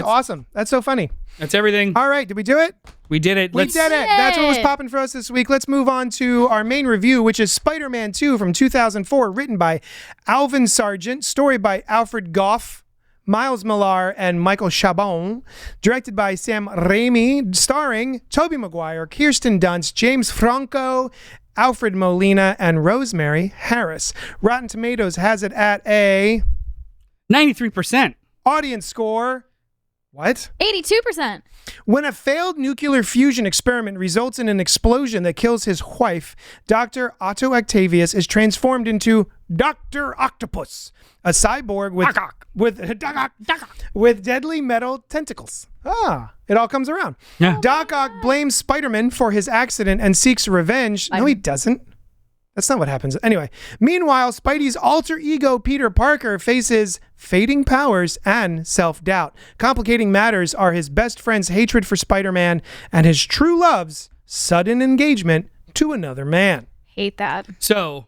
awesome. That's so funny. That's everything. All right, did we do it? We did it. We did it. That's what was popping for us this week. Let's move on to our main review, which is Spider-Man 2 from 2004, written by Alvin Sargent, story by Alfred Goff, Miles Millar, and Michael Chabon, directed by Sam Raimi, starring Tobey Maguire, Kirsten Dunst, James Franco, Alfred Molina, and Rosemary Harris. Rotten Tomatoes has it at a 93%. Audience score. What? 82%. When a failed nuclear fusion experiment results in an explosion that kills his wife, Dr. Otto Octavius is transformed into Dr. Octopus, a cyborg with deadly metal tentacles. It all comes around. Yeah. Doc Ock blames Spider-Man for his accident and seeks revenge. No, he doesn't. That's not what happens. Anyway, meanwhile, Spidey's alter ego, Peter Parker, faces fading powers and self-doubt. Complicating matters are his best friend's hatred for Spider-Man and his true love's sudden engagement to another man. Hate that. So,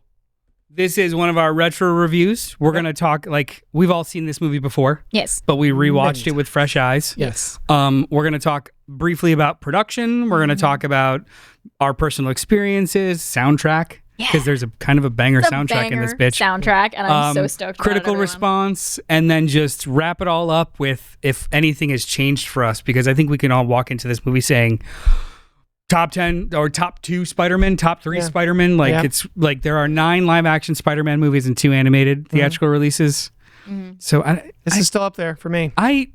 this is one of our retro reviews. We're going to talk, we've all seen this movie before. Yes. But we rewatched it with fresh eyes. Yes. We're going to talk briefly about production. We're going to talk about our personal experiences, soundtrack. Because there's a kind of a banger soundtrack in this bitch. Soundtrack, and I'm so stoked about critical response, and then just wrap it all up with if anything has changed for us, because I think we can all walk into this movie saying top 10 or top 2 Spider-Man, top 3 Spider-Man. It's like there are 9 live action Spider-Man movies and 2 animated theatrical releases. So this is still up there for me. I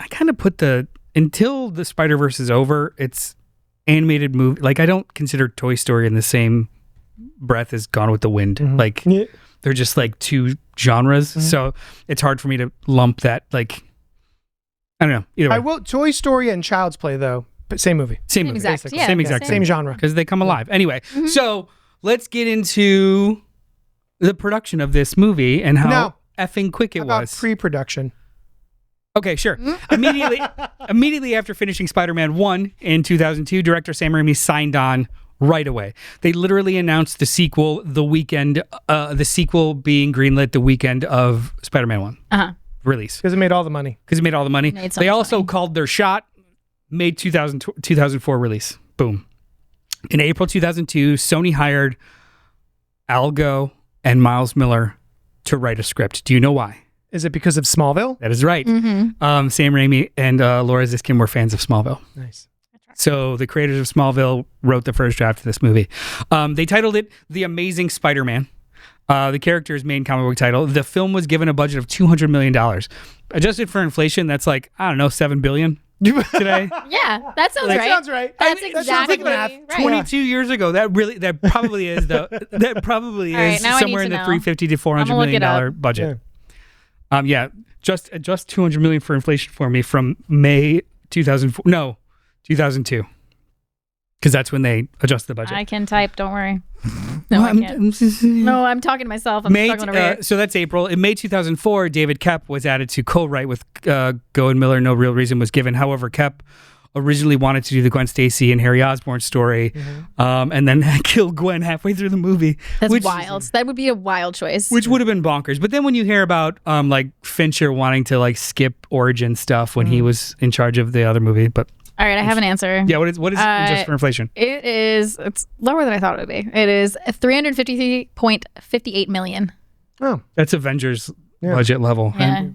kind of put until the Spider-Verse is over, it's animated movie. I don't consider Toy Story in the same breath as Gone with the Wind. They're just 2 genres, so it's hard for me to lump that. I don't know. Either way. I will. Toy Story and Child's Play though, but same movie, same exact, same genre, because they come alive. Anyway, so let's get into the production of this movie and how effing quick it was. Pre-production. Okay, sure. Immediately after finishing Spider-Man 1 in 2002, director Sam Raimi signed on right away. They literally announced the sequel the weekend, the sequel being greenlit the weekend of Spider-Man 1 release. Because it made all the money. They also called their shot, made 2004 release. Boom. In April 2002, Sony hired Al Gough and Miles Millar to write a script. Do you know why? Is it because of Smallville? That is right. Sam Raimi and Laura Ziskin were fans of Smallville. Nice. So the creators of Smallville wrote the first draft of this movie. They titled it The Amazing Spider-Man. The character's main comic book title. The film was given a budget of $200 million. Adjusted for inflation, that's $7 billion today. Yeah, that sounds right. That sounds right. That's exactly right. 22 years ago, that probably is though. That probably is somewhere in the $350 to $400 million budget. Just adjust $200 million for inflation for me from May 2004. No. 2002, because that's when they adjusted the budget. I can type, don't worry. No, I can't. No, I'm talking to myself. I'm struggling over here. So that's April. In May 2004, David Koepp was added to co-write with Gough and Miller. No real reason was given. However, Koepp originally wanted to do the Gwen Stacy and Harry Osborn story, and then killed Gwen halfway through the movie. That's wild. That would be a wild choice. Which would have been bonkers. But then when you hear about Fincher wanting to skip origin stuff when he was in charge of the other movie, but... All right, I have an answer. Yeah, what is just for inflation? It's lower than I thought it would be. It is $353.58 million. Oh, that's Avengers budget level. Yeah.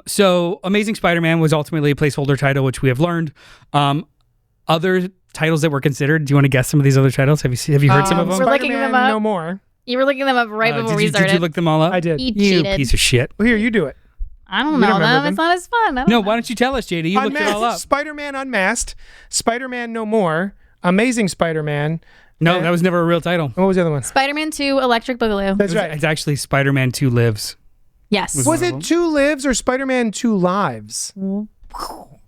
So Amazing Spider-Man was ultimately a placeholder title, which we have learned. Other titles that were considered. Do you want to guess some of these other titles? Have you heard some of them? We're looking them up. No More. You were looking them up right before we started. Did you look them all up? I did. You cheated. piece of shit. Well, here, you do it. I don't You know don't remember them. them? It's not as fun. I don't No, know. why don't you tell us, JD? You looked it all up. Spider-Man Unmasked, Spider-Man No More, Amazing Spider-Man. No, that was never a real title. What was the other one? Spider-Man 2 Electric Boogaloo. That's right. It's actually Spider-Man 2 Lives. Yes. Was it 2 Lives or Spider-Man 2 Lives?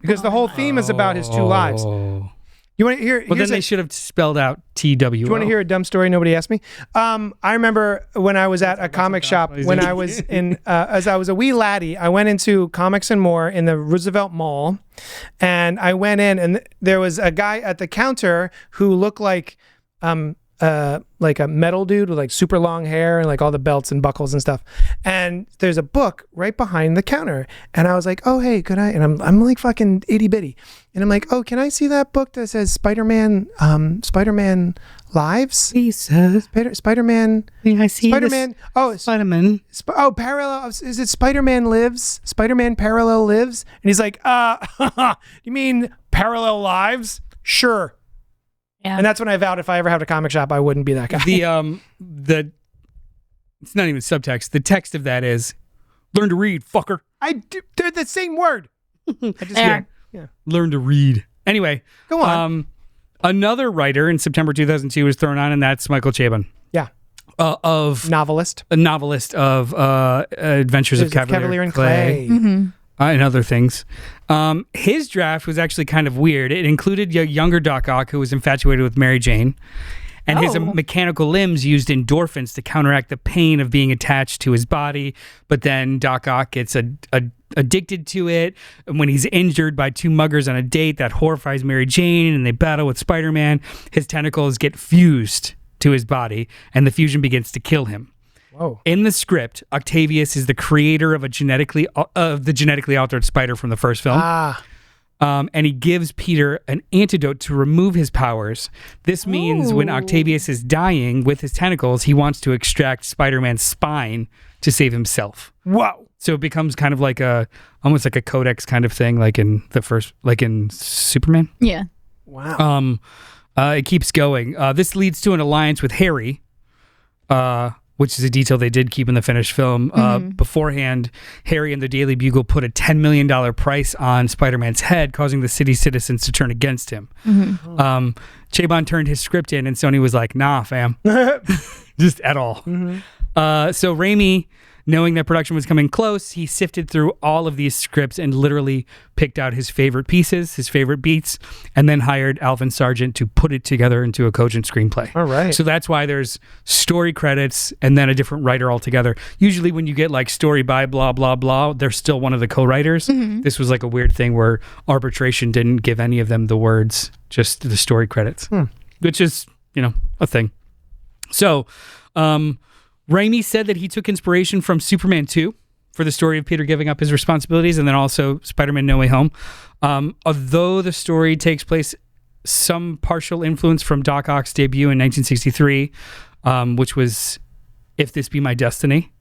Because the whole theme is about his 2 lives. Oh. You want to hear? Well, then they should have spelled out TWO. Do you want to hear a dumb story nobody asked me? I remember when I was at a comic shop when I was in, as I was a wee laddie, I went into Comics and More in the Roosevelt Mall, and I went in, and there was a guy at the counter who looked like a metal dude with like super long hair and like all the belts and buckles and stuff. And there's a book right behind the counter. And I was like, oh, hey, could I? And I'm like fucking itty bitty. And I'm like, oh, can I see that book that says Spider-Man Lives? Spider-Man. I see Spider-Man. Oh, Spider-Man. Parallel. Is it Spider-Man Lives? Spider-Man Parallel Lives? And he's like, you mean Parallel Lives? Sure. Yeah. And that's when I vowed if I ever had a comic shop, I wouldn't be that guy. The it's not even subtext. The text of that is, learn to read, fucker. They're the same word. I just There. yeah. Learn to read. Anyway, Go on. Another writer in September 2002 was thrown on, and that's Michael Chabon. Yeah. Novelist of Adventures of There's Cavalier and Clay. And other things. His draft was actually kind of weird. It included a younger Doc Ock who was infatuated with Mary Jane, and his mechanical limbs used endorphins to counteract the pain of being attached to his body. But then Doc Ock gets addicted to it. And when he's injured by 2 muggers on a date, that horrifies Mary Jane, and they battle with Spider-Man. His tentacles get fused to his body, and the fusion begins to kill him. Whoa. In the script, Octavius is the creator of the genetically altered spider from the first film. And he gives Peter an antidote to remove his powers. This means when Octavius is dying with his tentacles, he wants to extract Spider-Man's spine to save himself. Whoa. So it becomes kind of like almost like a codex kind of thing, like in Superman. Yeah. Wow. It keeps going. This leads to an alliance with Harry, which is a detail they did keep in the finished film. Beforehand, Harry and the Daily Bugle put a $10 million price on Spider-Man's head, causing the city's citizens to turn against him. Chabon turned his script in, and Sony was like, nah, fam. Just at all. So Raimi, knowing that production was coming close, he sifted through all of these scripts and literally picked out his favorite pieces, his favorite beats, and then hired Alvin Sargent to put it together into a cogent screenplay. All right. So that's why there's story credits and then a different writer altogether. Usually when you get like story by blah, blah, blah, they're still one of the co-writers. This was like a weird thing where arbitration didn't give any of them the words, just the story credits, which is, a thing. So, Raimi said that he took inspiration from Superman 2 for the story of Peter giving up his responsibilities, and then also Spider-Man No Way Home. Although the story takes place, some partial influence from Doc Ock's debut in 1963, which was If This Be My Destiny.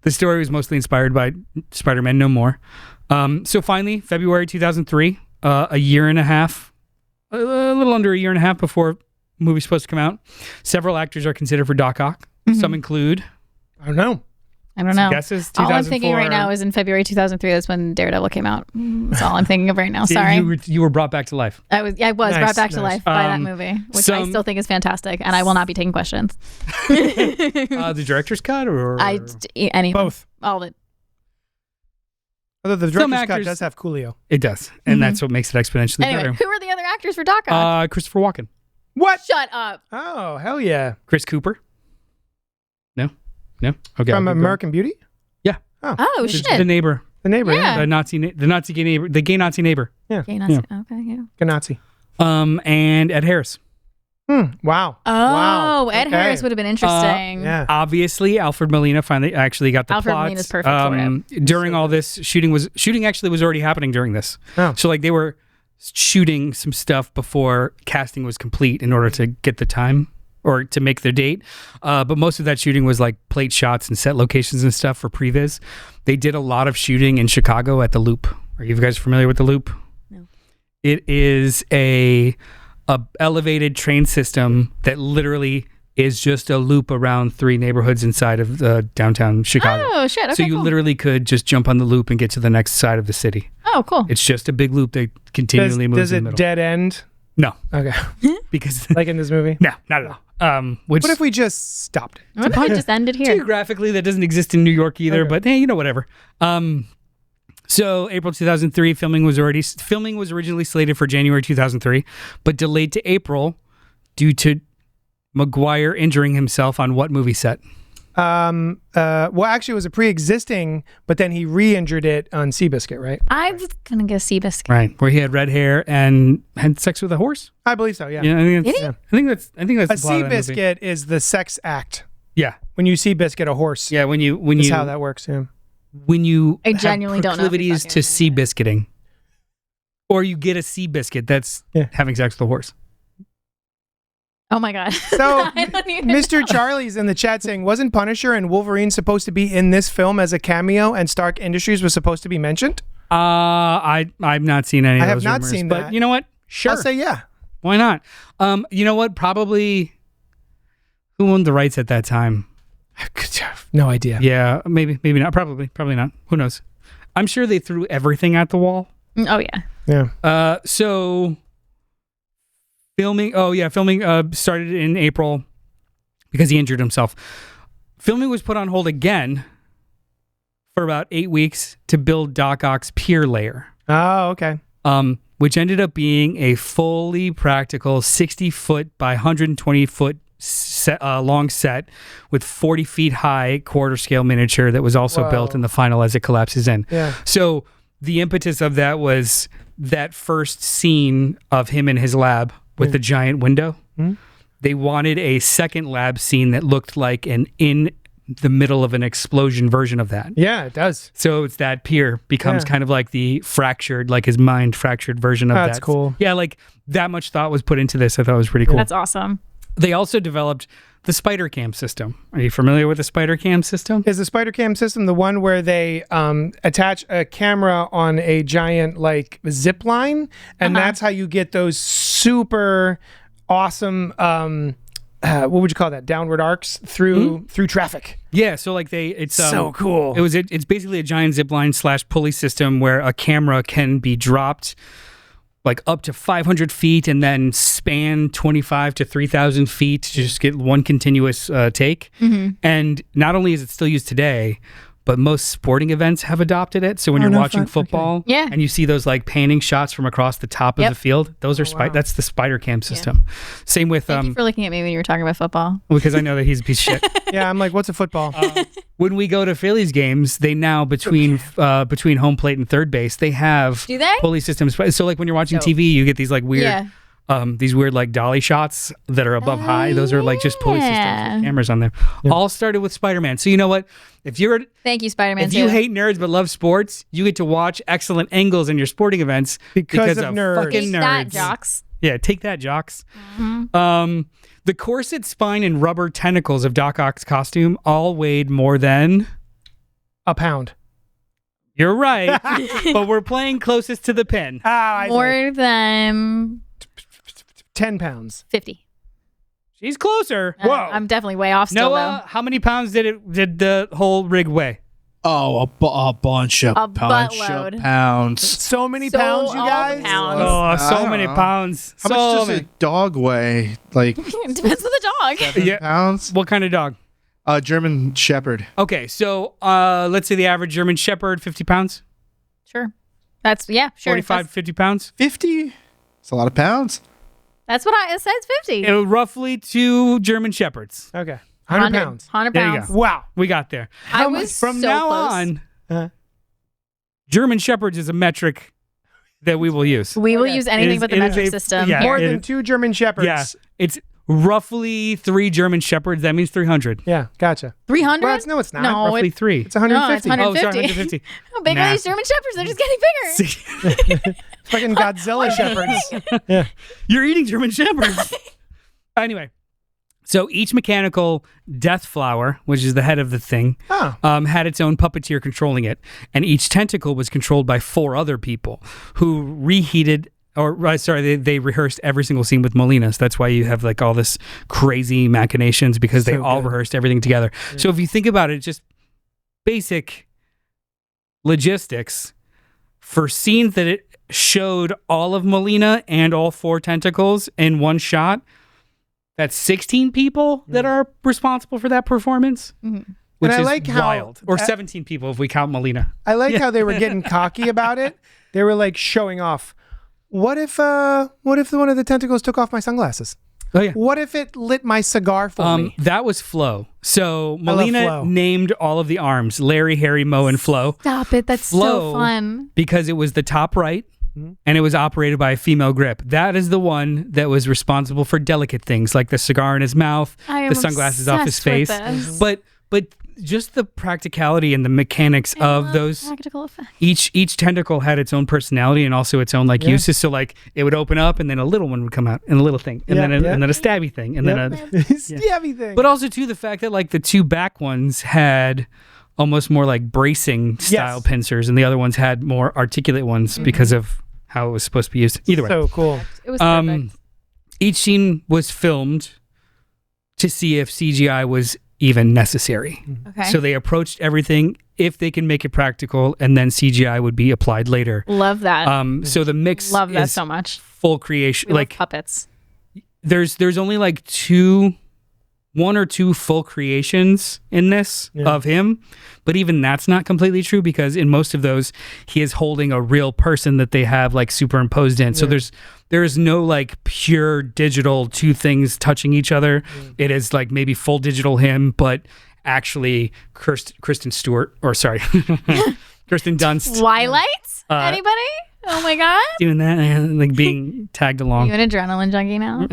The story was mostly inspired by Spider-Man No More. So finally, February 2003, a little under a year and a half before the movie's supposed to come out, several actors are considered for Doc Ock. Some include... I don't know. Guesses? All I'm thinking right now is in February 2003. That's when Daredevil came out. That's all I'm thinking of right now. Sorry. You were brought back to life. I was Nice, brought back to nice. life by that movie, which I still think is fantastic, and I will not be taking questions. The director's cut or Any Both. All of it. Although the Some director's cut actors- does have Coolio. It does, and that's what makes it exponentially Anyway, better. who are the other actors for Doc Ock? Christopher Walken, What? Shut up. Oh, hell yeah. Chris Cooper. No. Okay. From I'll keep American Beauty? Yeah. Oh, Oh going. shit. The neighbor, the neighbor. Yeah. the gay neighbor, the gay Nazi neighbor. Okay, Nazi. Okay, yeah. Ganazzi. And Ed Harris. Wow. Oh, Wow. Ed Okay. Harris would have been interesting. Yeah. Obviously, Alfred Molina finally actually got the Alfred plots. Molina's perfect for him. During all this, shooting actually was already happening during this. Oh. So like they were shooting some stuff before casting was complete in order to get the time or to make their date. But most of that shooting was like plate shots and set locations and stuff for previs. They did a lot of shooting in Chicago at the Loop. Are you guys familiar with the Loop? No. It is a elevated train system that literally is just a loop around 3 neighborhoods inside of downtown Chicago. Oh shit! Okay, so you cool. literally could just jump on the loop and get to the next side of the city. Oh, cool. It's just a big loop that continually moves Does in it the middle. dead end? No, Okay. because Like in this movie? no, not at all. Which What if we just stopped? What if we just ended here? geographically that doesn't exist in New York either, Okay. but hey, whatever. So April 2003, filming was originally slated for January 2003, but delayed to April due to Maguire injuring himself on what movie set? Well, actually, it was a pre-existing, but then he re-injured it on Seabiscuit, right? I was gonna go Bsky. Right, where he had red hair and had sex with a horse. I believe so. Yeah. Yeah, I think Did that's. he? I think that's A the plot of that movie. Seabiscuit is the sex act. Yeah, When you Seabiscuit a horse, yeah. When you is how that works. Yeah. when you I have genuinely don't know if you're proclivities to sea biscuiting, or you get a sea biscuit, that's Yeah. having sex with a horse. Oh my god. So, I don't even Mr. know. Charlie's in the chat saying, wasn't Punisher and Wolverine supposed to be in this film as a cameo, and Stark Industries was supposed to be mentioned? I've not seen any. Of I have those not rumors, seen but that. you know what? Sure, I'll say yeah. why not? You know what? Probably. Who owned the rights at that time? No idea. Yeah, maybe not. Probably not. Who knows? I'm sure they threw everything at the wall. Oh yeah. Yeah. So filming started in April because he injured himself. Filming was put on hold again for about 8 weeks to build Doc Ock's pier layer, Oh, okay. which ended up being a fully practical 60-foot by 120-foot long set with 40 feet high quarter scale miniature that was also Whoa. built in the final as it collapses in. Yeah. So the impetus of that was that first scene of him in his lab with the giant window. Mhm. They wanted a second lab scene that looked like an in the middle of an explosion version of that. Yeah, it does. So it's that pier becomes Yeah. kind of like the fractured, like his mind fractured version of that. That's cool. Yeah, like that much thought was put into this. I thought it was pretty cool. That's awesome. They also developed the Spider Cam system. Are you familiar with the Spider Cam system? Is the Spider Cam system the one where they attach a camera on a giant like zip line, and that's how you get those super awesome what would you call that? Downward arcs through traffic. Yeah, so like it's So cool. It's basically a giant zip line / pulley system where a camera can be dropped like up to 500 feet and then span 25 to 3,000 feet to just get one continuous take. And not only is it still used today, but most sporting events have adopted it. So when you're no watching fun. football Yeah. and you see those like panning shots from across the top of Yep. the field, those are wow. that's the Spider Cam system. Same with Thank you for looking at me when you were talking about football. because I know that he's a piece of shit. Yeah, I'm like, what's a football? When we go to Phillies games, they now between home plate and third base, they have Do they? pulley systems. So like when you're watching Dope. TV, you get these like weird Yeah. these weird like dolly shots that are above high. Those are like just pulley systems Yeah. with cameras on them. All started with Spider-Man. So you know what? If Thank you, Spider-Man. if you hate nerds but love sports, you get to watch excellent angles in your sporting events Because of nerds. fucking Take nerds. that, jocks. Yeah, take that, jocks. The corset, spine, and rubber tentacles of Doc Ock's costume all weighed more than. A pound. You're right, but we're playing closest to the pin. Ah, I see. More than 10 pounds. 50. She's closer. Whoa. I'm definitely way off still, Noah, how many pounds did the whole rig weigh? Oh, a bunch of A bunch buttload. of pounds. So many So pounds, you all guys. pounds. Oh, I so don't many know. pounds. How so much does many. a dog weigh? Like It depends on the dog. Yeah. pounds? What kind of dog? German Shepherd. Okay, so let's say the average German Shepherd, 50 pounds, Sure. That's, yeah, sure. 45, 50 pounds. 50? It's a lot of pounds. That's what it says 50. It was roughly 2 German Shepherds. Okay. 100 pounds. 100 There you pounds. go. Wow. We got there. I was From so now close. on, Uh, German Shepherds is a metric that we will use. We will Okay. use anything is- but the it is metric a- system. yeah. More it than is- 2 German Shepherds. Yeah, it's roughly 3 German Shepherds. That means 300. Yeah, gotcha. 300? Well, no, it's not. No, Roughly 3. It's 150. No, it's 100. Oh, sorry, 150. 150. How big Nah. are these German Shepherds? They're just getting bigger. Fucking Godzilla Shepherds. You're eating German Shepherds. Anyway, so each mechanical death flower, which is the head of the thing, Oh. had its own puppeteer controlling it, and each tentacle was controlled by 4 other people who reheated they rehearsed every single scene with Molina. So that's why you have like all this crazy machinations because they all rehearsed everything together. Yeah. So if you think about it, just basic logistics for scenes that it showed all of Molina and all 4 tentacles in one shot. That's 16 people that are responsible for that performance. Mm-hmm. Which is like wild. Or 17 people if we count Molina. I like how they were getting cocky about it. They were like showing off. What if one of the tentacles took off my sunglasses? Oh yeah. What if it lit my cigar for me? That was Flo. So Molina named all of the arms: Larry, Harry, Mo, and Flo. Stop it! That's Flo, so fun. Because it was the top right. And it was operated by a female grip. That is the one that was responsible for delicate things like the cigar in his mouth, the sunglasses off his face. But just the practicality and the mechanics of those practical effects. Each tentacle had its own personality and also its own uses. So like it would open up and then a little one would come out and a little thing and then a stabby thing and then a stabby thing. But also too the fact that like the 2 back ones had almost more like bracing style pincers and the other ones had more articulate ones because of how it was supposed to be used. Either way. So cool. It was perfect. Each scene was filmed to see if CGI was even necessary. Okay. So they approached everything if they can make it practical and then CGI would be applied later. Love that. So the mix Love that is so much. Full creation. We love puppets. There's only like 1 or 2 full creations in this of him, but even that's not completely true because in most of those he is holding a real person that they have like superimposed in. So there's no like pure digital 2 things touching each other. It is like maybe full digital him, but actually Kristen Stewart Kirsten Dunst. Twilight? Anybody? Oh my god! Doing that and like being tagged along. Are you an adrenaline junkie now?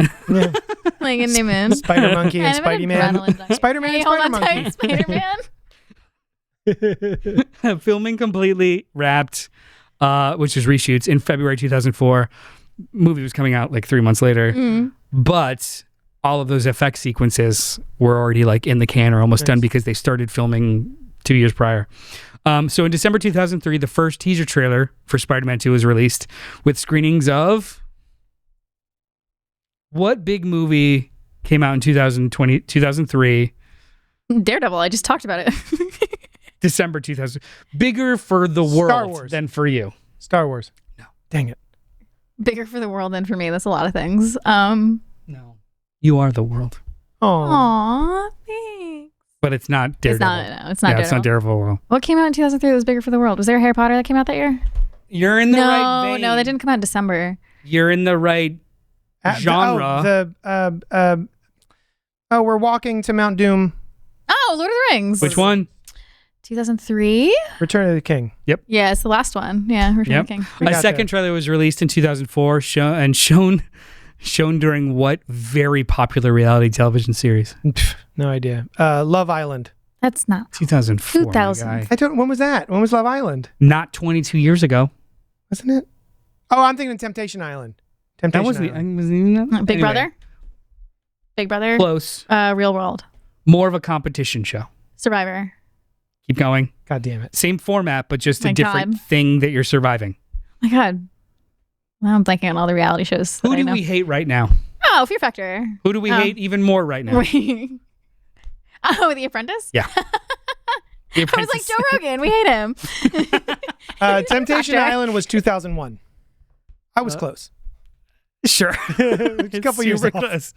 Like a new moon. Spider Monkey and Spidey Man. Spider-Man and Spider Monkey. Spider-Man. Filming completely wrapped, which is reshoots in February 2004. Movie was coming out like 3 months later, but all of those effect sequences were already like in the can or almost done because they started filming 2 years prior. So in December 2003, the first teaser trailer for Spider-Man 2 was released with screenings of what big movie came out in 2003? Daredevil. I just talked about it. December 2000. Bigger for the world than for you. Star Wars. No. Dang it. Bigger for the world than for me. That's a lot of things. No. You are the world. Aw, thanks. But it's not Daredevil. It's not Daredevil. It's not Daredevil. What came out in 2003 that was bigger for the world? Was there a Harry Potter that came out that year? You're in the right vein. No, that didn't come out in December. You're in the right genre. We're walking to Mount Doom. Oh, Lord of the Rings. Which one? 2003? Return of the King. Yep. Yeah, it's the last one. Yeah, Return of the King. A second trailer was released in 2004 shown during what very popular reality television series? No idea. Love Island. That's not 2004. 2000. When was that? When was Love Island? Not 22 years ago. Wasn't it? Oh, I'm thinking Temptation Island. Big Brother? Big Brother? Close. Real World. More of a competition show. Survivor. Keep going. God damn it. Same format, but just a different thing that you're surviving. My God. Now I'm blanking on all the reality shows. Who do we hate right now? Oh, Fear Factor. Who do we hate even more right now? Oh, The Apprentice? Yeah. I was like, Joe Rogan, we hate him. Temptation Island was 2001. I was close. Sure. A couple years close.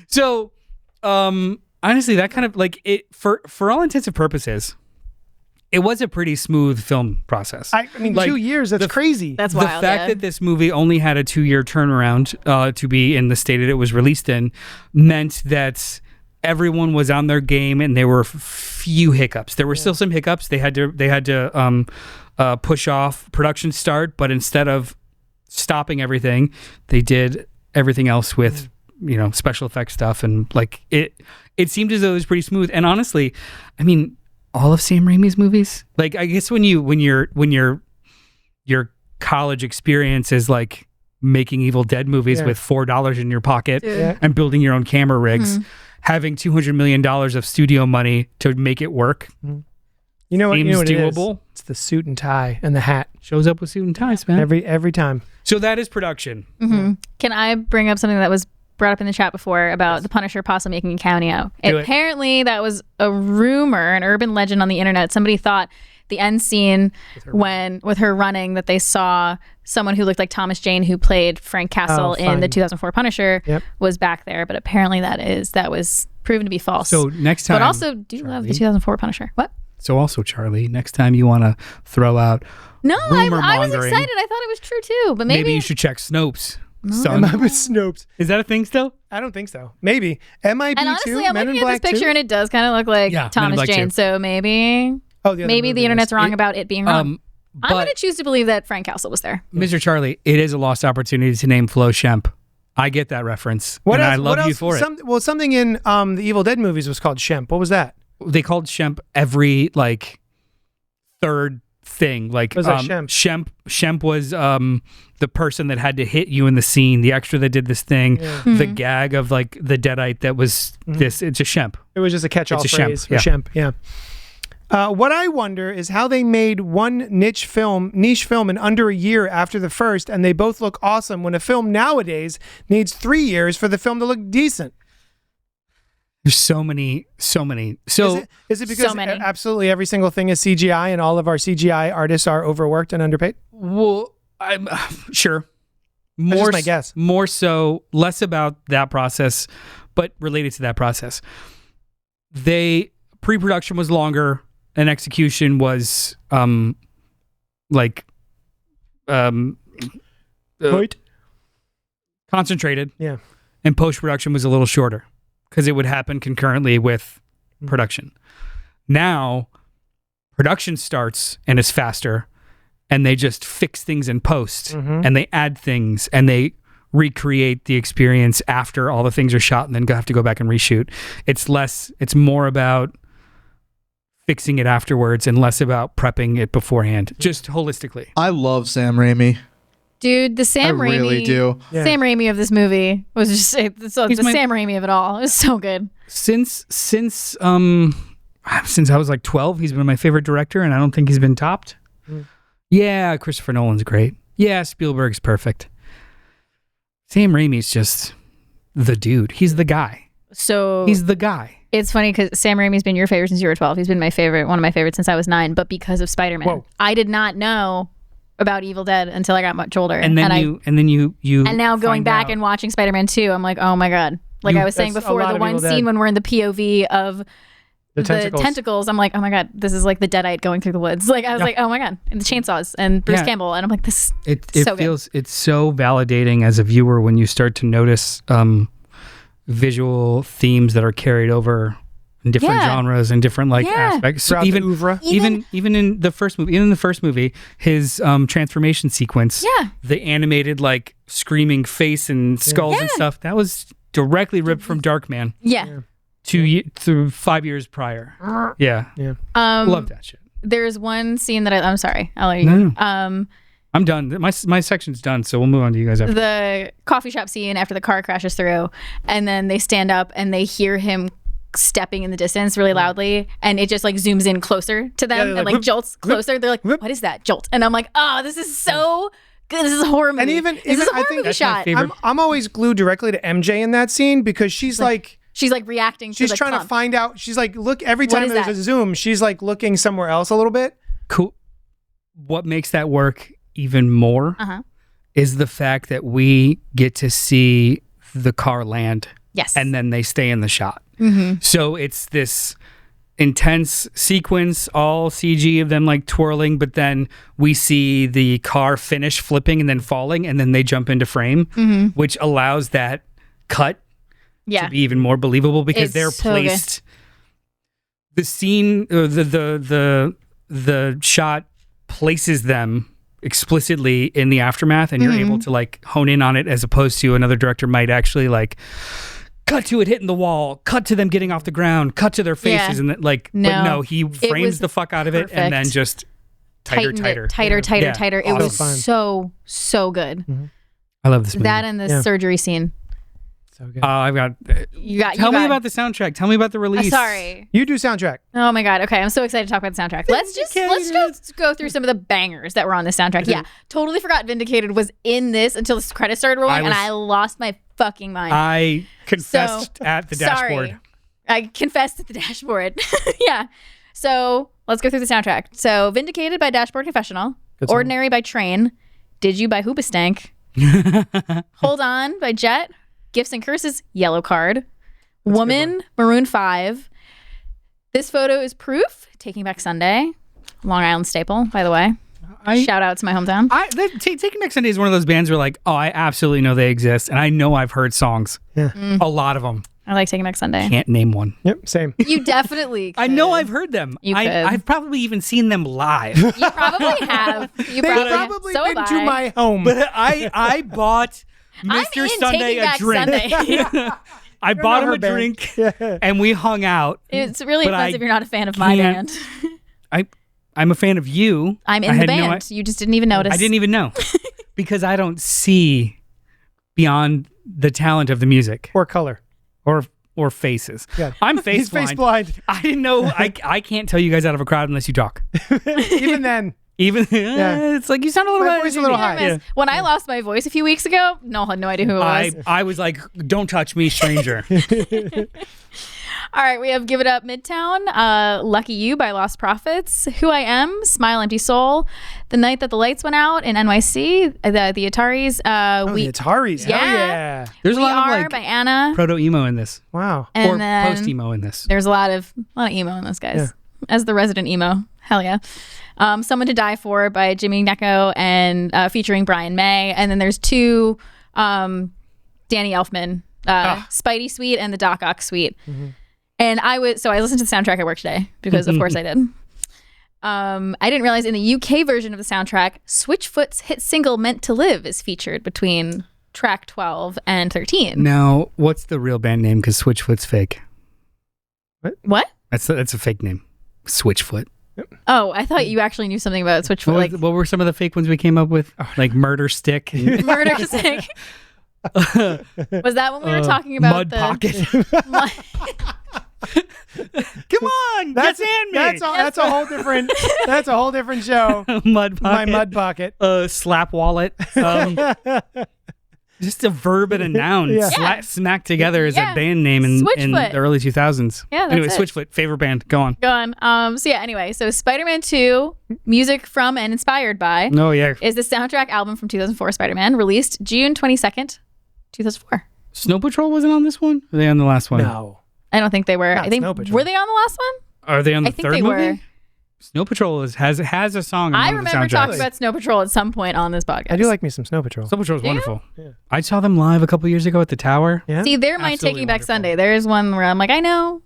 So, honestly, that kind of like it for all intents and purposes, it was a pretty smooth film process. I mean, like, 2 years, that's crazy. That's wild. The fact that this movie only had a 2-year turnaround to be in the state that it was released in meant that everyone was on their game and there were few hiccups. There were still some hiccups. They had to push off production start, but instead of stopping everything, they did everything else with special effects stuff, and like it seemed as though it was pretty smooth. And honestly, I mean, all of Sam Raimi's movies, like I guess when your college experience is like making Evil Dead movies with $4 in your pocket and building your own camera rigs, having $200 million of studio money to make it work. You know what? Seems doable. It's the suit and tie and the hat. Shows up with suit and ties, man. Every time. So that is production. Can I bring up something that was brought up in the chat before about the Punisher possibly making a cameo? Apparently, that was a rumor, an urban legend on the internet. Somebody thought the end scene with her running, that they saw someone who looked like Thomas Jane, who played Frank Castle in the 2004 Punisher, was back there. But apparently that was proven to be false. So next time, but also love the 2004 Punisher. What? So also, Charlie, next time you want to throw out No, I was rumor-mongering, excited. I thought it was true too. But maybe you should check Snopes. Am I with Snopes? Is that a thing still? I don't think so. Maybe. MIB2, And honestly, I'm Men in looking at this Black picture 2? and it does kind of look like Men in Thomas Black Jane. 2. So maybe The the internet's wrong about it being wrong. I'm But going to choose to believe that Frank Castle was there. Mr. Charlie, it is a lost opportunity to name Flo Shemp. I get that reference, and I love you for it. Well, something in the Evil Dead movies was called Shemp. What was that? They called Shemp every third thing. Like Was that Shemp? Shemp was the person that had to hit you in the scene, the extra that did this thing, the gag of the deadite that was this. It's a Shemp. It was just a catch-all It's a phrase for Shemp. Yeah. What I wonder is how they made one niche film in under a year after the first, and they both look awesome when a film nowadays needs 3 years for the film to look decent. There's so many. So Is it because absolutely every single thing is CGI and all of our CGI artists are overworked and underpaid? well, I'm sure. That's just my guess. More so, less about that process, but related to that process. Pre-production was longer, and execution was concentrated. Yeah. And post-production was a little shorter because it would happen concurrently with production. Now, production starts and is faster, and they just fix things in post, and they add things, and they recreate the experience after all the things are shot, and then have to go back and reshoot. It's more about fixing it afterwards and less about prepping it beforehand, just holistically. I love Sam Raimi. Dude, the Sam Raimi. I really do. Yeah. Sam Raimi of this movie was just the Sam Raimi of it all. It was so good. Since I was 12, he's been my favorite director, and I don't think he's been topped. Yeah, Christopher Nolan's great. Yeah, Spielberg's perfect. Sam Raimi's just the dude. He's the guy. So he's the guy. It's funny because Sam Raimi's been your favorite since you were 12. He's been one of my favorites since I was 9, but because of Spider-Man. Whoa. I did not know about Evil Dead until I got much older. And now going back and watching Spider-Man 2, I'm like, oh my God. Like I was saying before, the one scene when we're in the POV of the tentacles, I'm like, oh my God, this is like the Deadite going through the woods. Like I was like, oh my God, and the chainsaws and Bruce Campbell, and I'm like, this. It so feels good. It's so validating as a viewer when you start to notice visual themes that are carried over in different genres and different aspects. So even in the first movie, his transformation sequence, the animated screaming face and skulls and stuff, that was directly ripped from Darkman. Yeah. 5 years prior. Yeah. Love that shit. There's one scene that I'm sorry, I'll let you No. go. I'm done. My section's done, so we'll move on to you guys after. The coffee shop scene after the car crashes through, and then they stand up and they hear him stepping in the distance really loudly, and it just zooms in closer to them and jolts closer. They're like, what is that jolt? And I'm like, oh, this is so good. This is a horror movie. And even I think that's my favorite. I'm always glued directly to MJ in that scene because she's reacting. She's trying to find out. She's look, every time there's a zoom, she's looking somewhere else a little bit. Cool. What makes that work even more is the fact that we get to see the car land. Yes. And then they stay in the shot. So it's this intense sequence, all CG of them twirling, but then we see the car finish flipping and then falling, and then they jump into frame, which allows that cut to be even more believable because It's they're so placed. The scene, the shot places them explicitly in the aftermath, and you're able to hone in on it, as opposed to another director might actually cut to it hitting the wall, cut to them getting off the ground, cut to their faces, and but no, he frames the fuck out of it and then just tighter. It was so good. I love this movie. That and the surgery scene. So good. I've got. Tell me about the soundtrack. Tell me about the release. Sorry. You do soundtrack. Oh my god. Okay, I'm so excited to talk about the soundtrack. Let's just go through some of the bangers that were on the soundtrack. Yeah, totally forgot Vindicated was in this until the credits started rolling, and I lost my fucking mind. I confessed at the dashboard. Sorry. I confessed at the dashboard. Yeah. So let's go through the soundtrack. So Vindicated by Dashboard Confessional. Ordinary by Train. Did You by Hoobastank. Hold On by Jet. Gifts and Curses, Yellow Card. Woman, Maroon 5. This Photo is Proof, Taking Back Sunday. Long Island staple, by the way. Shout out to my hometown. Taking Back Sunday is one of those bands where like, oh, I absolutely know they exist, and I know I've heard songs. Yeah. A lot of them. I like Taking Back Sunday. Can't name one. Yep, same. You definitely could. I know I've heard them. I've probably even seen them live. You probably have. They've probably been to my home. But I bought Mr. Sunday a drink. I bought him a drink, and we hung out. It's really offensive you're not a fan of my band. I'm a fan of you. I'm in the band. You just didn't even notice. I didn't even know. Because I don't see beyond the talent of the music. Or color. Or faces. Yeah. I'm face blind. Face blind. I didn't know. I can't tell you guys out of a crowd unless you talk. Even then. It's like you sound a little My voice a little high. Yeah. When I lost my voice a few weeks ago, no, I had no idea who it was. I was like, don't touch me, stranger. All right, we have Give It Up Midtown, Lucky You by Lost Prophets, Who I Am, Smile Empty Soul, The Night That the Lights Went Out in NYC, the Ataris. The Ataris. Yeah. Hell yeah. There's a lot of like by Anna. proto emo in this. Wow. And or then post emo in this. There's a lot of emo in this, guys. Yeah. As the resident emo. Hell yeah. Someone to Die For by Jimmy Necco and featuring Brian May. And then there's two Danny Elfman, Spidey Suite and the Doc Ock Suite. Mm-hmm. And I listened to the soundtrack at work today because of course I did. I didn't realize in the UK version of the soundtrack, Switchfoot's hit single Meant to Live is featured between track 12 and 13. Now, what's the real band name? Because Switchfoot's fake. What? That's a fake name. Switchfoot. Oh, I thought you actually knew something about Switchfoot. What were some of the fake ones we came up with? Like Murder Stick. Murder Stick. Was that when we were talking about Mud Pocket? Come on, that's me. That's a whole different. That's a whole different show. Mud Pocket. My Mud Pocket. Slap Wallet. Just a verb and a noun smacked together as a band name in the early 2000s. Yeah, that's anyway, it. Switchfoot, favorite band. Go on. Anyway, Spider-Man 2, music from and inspired by is the soundtrack album from 2004 Spider-Man, released June 22nd, 2004. Snow Patrol wasn't on this one? Or were they on the last one? No. I don't think they were. Not I think Snow Patrol. Were they on the last one? Are they on the third movie? Were. Snow Patrol has a song. I remember talking about Snow Patrol at some point on this podcast. I do like me some Snow Patrol. Snow Patrol is wonderful. Yeah. I saw them live a couple years ago at the Tower. Yeah. See, they're my Taking Back Sunday. There's one where I'm like, I know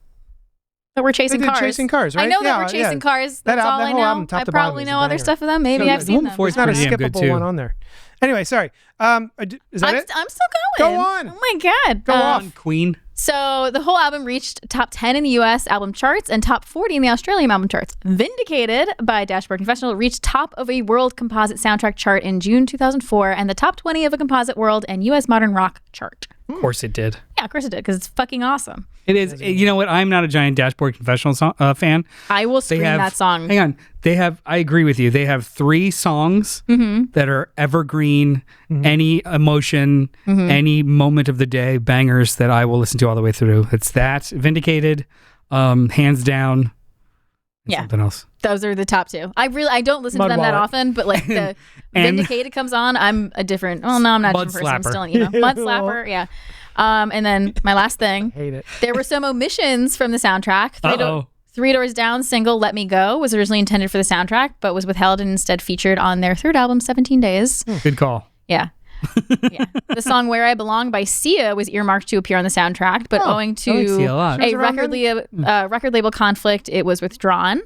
that we're chasing cars. Chasing cars, right? I know that we're chasing cars. That's all I know. I probably know other stuff of them. Maybe I've seen them. It's not a skippable one on there. Anyway, sorry. Is that it? I'm still going. Go on. Oh my God. Go on, Queen. So the whole album reached top 10 in the US album charts and top 40 in the Australian album charts. Vindicated by Dashboard Confessional reached top of a world composite soundtrack chart in June 2004 and the top 20 of a composite world and US modern rock chart. Of course it did. Yeah, of course it did, because it's fucking awesome. It is. You know what? I'm not a giant Dashboard Confessional fan. I will scream that song. Hang on. I agree with you. They have 3 songs that are evergreen, any emotion, any moment of the day, bangers that I will listen to all the way through. It's that, Vindicated, hands down, something else. Those are the top 2. I don't listen to them that often, but like the Vindicated comes on, I'm a different. Oh no, I'm not a different person. I'm still an Mud Slapper. Yeah. And then my last thing. I hate it. There were some omissions from the soundtrack. Three Doors Down single Let Me Go was originally intended for the soundtrack, but was withheld and instead featured on their third album, 17 Days. Good call. Yeah. The song Where I Belong by Sia was earmarked to appear on the soundtrack, but owing to a record label conflict, it was withdrawn.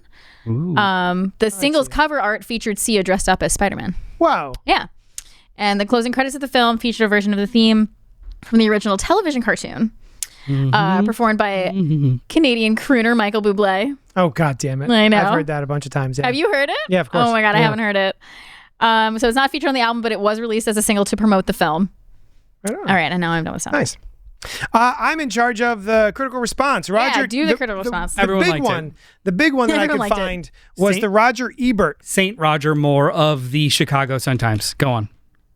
The single's cover art featured Sia dressed up as Spider-Man. Wow. Yeah. And the closing credits of the film featured a version of the theme from the original television cartoon, performed by Canadian crooner Michael Bublé. Oh, God damn it. I know. I've heard that a bunch of times. Yeah. Have you heard it? Yeah, of course. Oh my God, I haven't heard it. So it's not featured on the album, but it was released as a single to promote the film. Right on. All right, and now I'm done with sound. Nice. I'm in charge of the critical response. Roger, do the critical response. The Everyone big liked one, it. the big one that I Everyone could liked it. find was Saint- the Roger Ebert. St. Roger Moore of the Chicago Sun-Times. Go on.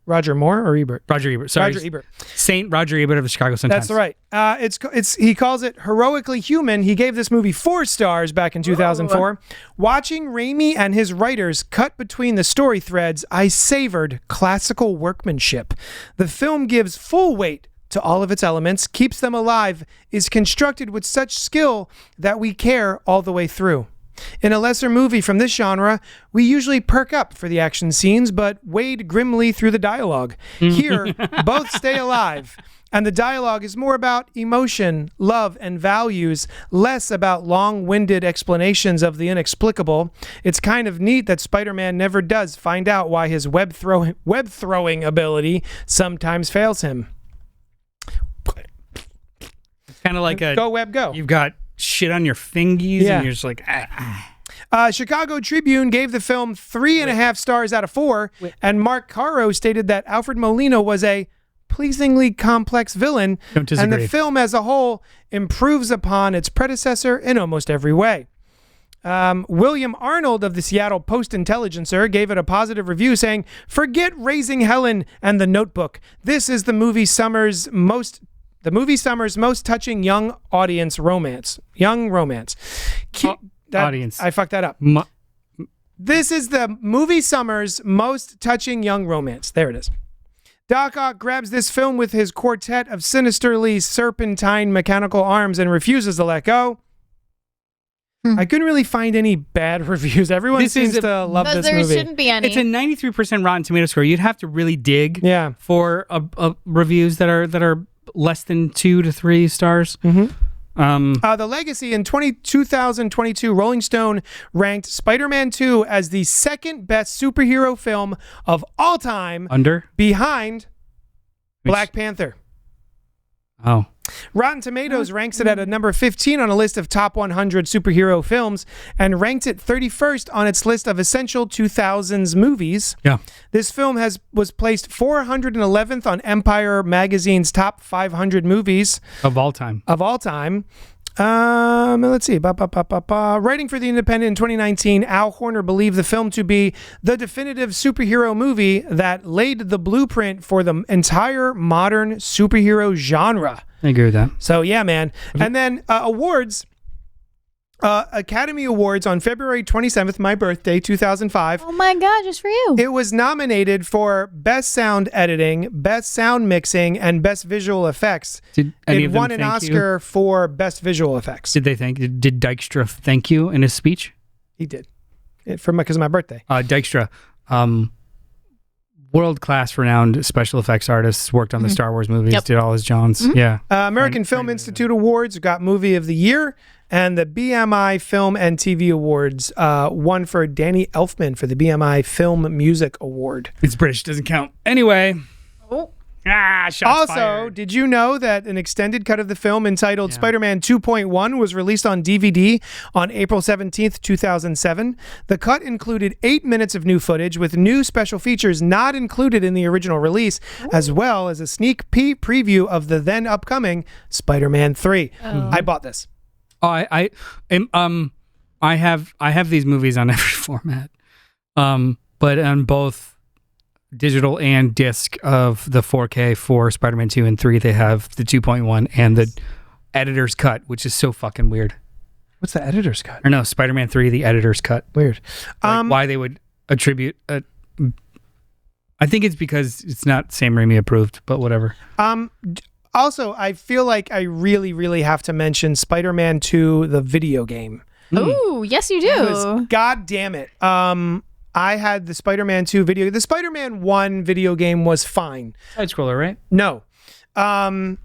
Roger Moore or Ebert? Roger Ebert. Sorry. Roger Ebert. St. Roger Ebert of the Chicago Sun-Times. That's right. He calls it heroically human. He gave this movie 4 stars back in 2004. Watching Raimi and his writers cut between the story threads, I savored classical workmanship. The film gives full weight to all of its elements, keeps them alive, is constructed with such skill that we care all the way through. In a lesser movie from this genre, we usually perk up for the action scenes, but wade grimly through the dialogue. Here, both stay alive, and the dialogue is more about emotion, love, and values, less about long-winded explanations of the inexplicable. It's kind of neat that Spider-Man never does find out why his web-throwing ability sometimes fails him. It's kind of like Go, Web, go. you've got shit on your fingies Yeah. and you're just like, ah. Chicago Tribune gave the film 3.5 stars out of 4, and Mark Caro stated that Alfred Molina was a pleasingly complex villain, Don't and the disagree. film as a whole improves upon its predecessor in almost every way. William Arnold of the Seattle Post-Intelligencer gave it a positive review, saying, "Forget Raising Helen and The Notebook. This is the movie summer's most touching young audience romance. Young romance. Audience. I fucked that up. This is the movie summer's most touching young romance. There it is. Doc Ock grabs this film with his quartet of sinisterly serpentine mechanical arms and refuses to let go. I couldn't really find any bad reviews. Everyone This is seems to love Because this there movie. shouldn't be any. It's a 93% Rotten Tomato score. You'd have to really dig Yeah. for reviews that are less than 2 to 3 stars. The Legacy in 2022, Rolling Stone ranked Spider-Man 2 as the second best superhero film of all time, Under? behind Black Panther. Oh. Rotten Tomatoes ranks it at a number 15 on a list of top 100 superhero films and ranked it 31st on its list of essential 2000s movies. Yeah. This film was placed 411th on Empire Magazine's top 500 movies Of all time. of all time. Let's see. Writing for The Independent in 2019, Al Horner believed the film to be the definitive superhero movie that laid the blueprint for the entire modern superhero genre. I agree with that. So yeah, man. And then awards. Academy Awards on February 27th, my birthday, 2005. oh my God, just for you. It was nominated for Best Sound Editing, Best Sound Mixing, and Best Visual Effects. Did any It of them won an thank Oscar for Best Visual Effects. Did Dykstra thank you in his speech? He did. Because of my birthday. Dykstra, world-class renowned special effects artist, worked on the Star Wars movies, Yep. did all his Johns. Yeah. American Film Institute Awards got Movie of the Year, and the BMI Film and TV Awards won for Danny Elfman for the BMI Film Music Award. It's British, doesn't count. Anyway. Oh. Shots Also, fired. did you know that an extended cut of the film entitled Spider-Man 2.1 was released on DVD on April 17th, 2007? The cut included 8 minutes of new footage with new special features not included in the original release, as well as a sneak preview of the then upcoming Spider-Man 3. I bought this. Oh, I have these movies on every format, but on both digital and disc of the 4K for Spider-Man 2 and 3, they have the 2.1 and the editor's cut, which is so fucking weird. What's the editor's cut? Or no, Spider-Man 3, the editor's cut. Weird. Like why they would attribute. I think it's because it's not Sam Raimi approved, but whatever. Also, I feel like I really, really have to mention Spider-Man 2, the video game. Oh, yes, you do. God damn it. I had the Spider-Man 2 video. The Spider-Man 1 video game was fine. Side scroller, right? No. No.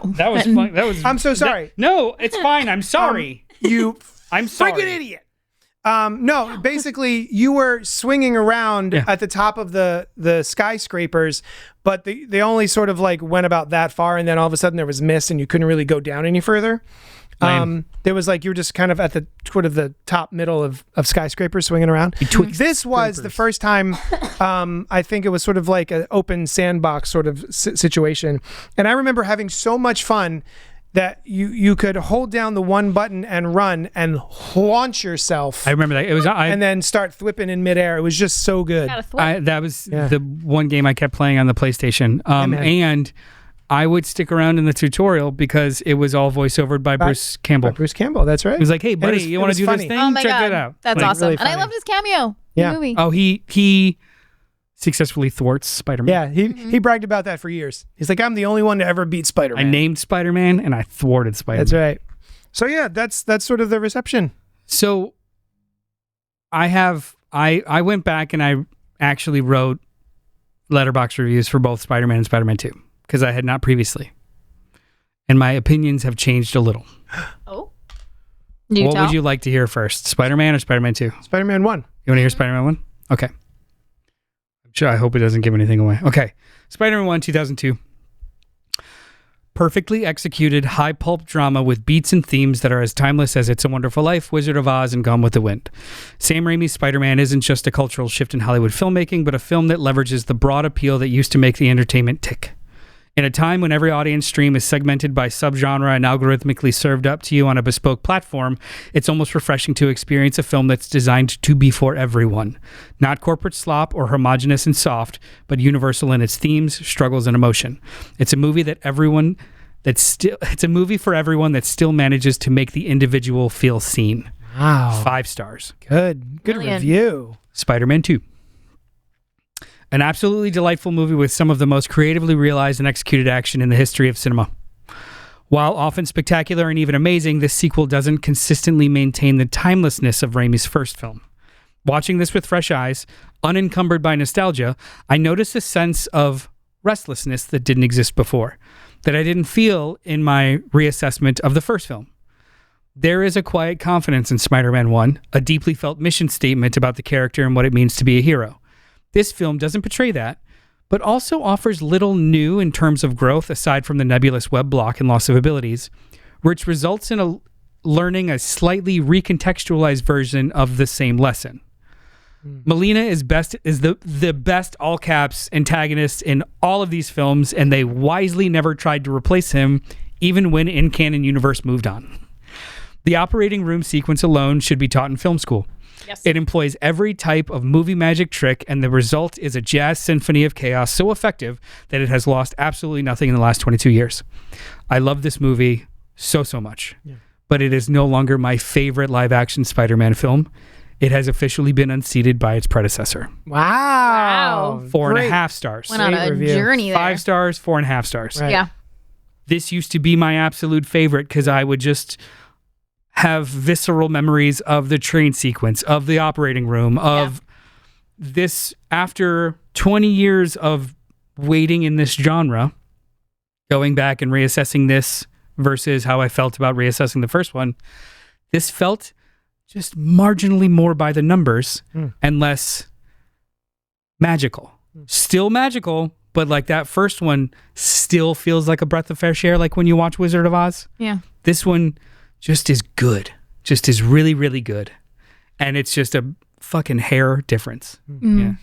That was fun. That was. I'm so sorry. No, it's fine. I'm sorry. You I'm sorry. freaking idiot. No, basically you were swinging around at the top of the skyscrapers, but they only sort of like went about that far, and then all of a sudden there was mist and you couldn't really go down any further. There was like you were just kind of at the sort of the top middle of skyscrapers swinging around. This was the first time I think it was sort of like an open sandbox sort of situation, and I remember having so much fun that you could hold down the one button and run and launch yourself. I remember that. It was and then start thwipping in midair. It was just so good. That was the one game I kept playing on the PlayStation. And I would stick around in the tutorial because it was all voiceovered by Bruce Campbell. Bruce Campbell, that's right. He was like, "Hey, buddy, you want to do this thing? Oh my Check God. that out." That's like, awesome. really And I loved his cameo in the movie. Oh, he successfully thwarts Spider-Man. Yeah, he bragged about that for years. He's like, I'm the only one to ever beat Spider-Man. I named Spider-Man and I thwarted Spider-Man. That's right. So yeah, that's sort of the reception. So I went back and I actually wrote letterbox reviews for both Spider-Man and Spider-Man 2 because I had not previously. And my opinions have changed a little. Oh. What would you like to hear first? Spider-Man or Spider-Man 2? Spider-Man 1. You want to hear Spider-Man 1? Okay. I hope it doesn't give anything away. Okay. Spider-Man 1, 2002. Perfectly executed high pulp drama with beats and themes that are as timeless as It's a Wonderful Life, Wizard of Oz, and Gone with the Wind. Sam Raimi's Spider-Man isn't just a cultural shift in Hollywood filmmaking, but a film that leverages the broad appeal that used to make the entertainment tick. In a time when every audience stream is segmented by subgenre and algorithmically served up to you on a bespoke platform, it's almost refreshing to experience a film that's designed to be for everyone. Not corporate slop or homogenous and soft, but universal in its themes, struggles, and emotion. It's a movie for everyone that still manages to make the individual feel seen. Wow. 5 stars. Good Brilliant. review. Spider-Man 2. An absolutely delightful movie with some of the most creatively realized and executed action in the history of cinema. While often spectacular and even amazing, this sequel doesn't consistently maintain the timelessness of Raimi's first film. Watching this with fresh eyes, unencumbered by nostalgia, I noticed a sense of restlessness that didn't exist before, that I didn't feel in my reassessment of the first film. There is a quiet confidence in Spider-Man 1, a deeply felt mission statement about the character and what it means to be a hero. This film doesn't portray that, but also offers little new in terms of growth aside from the nebulous web block and loss of abilities, which results in learning a slightly recontextualized version of the same lesson. Molina is the best all caps antagonist in all of these films, and they wisely never tried to replace him, even when in-canon universe moved on. The operating room sequence alone should be taught in film school. Yes. It employs every type of movie magic trick, and the result is a jazz symphony of chaos so effective that it has lost absolutely nothing in the last 22 years. I love this movie so much, but it is no longer my favorite live-action Spider-Man film. It has officially been unseated by its predecessor. Wow. 4.5 stars. Went on a journey there. 5 stars, 4.5 stars. Right. Yeah. This used to be my absolute favorite because I would just have visceral memories of the train sequence, of the operating room, of this. After 20 years of waiting in this genre, going back and reassessing this versus how I felt about reassessing the first one, this felt just marginally more by the numbers and less magical. Still magical, but like that first one still feels like a breath of fresh air, like when you watch Wizard of Oz. Yeah. This one just is good. Just is really, really good. And it's just a fucking hair difference. Yeah.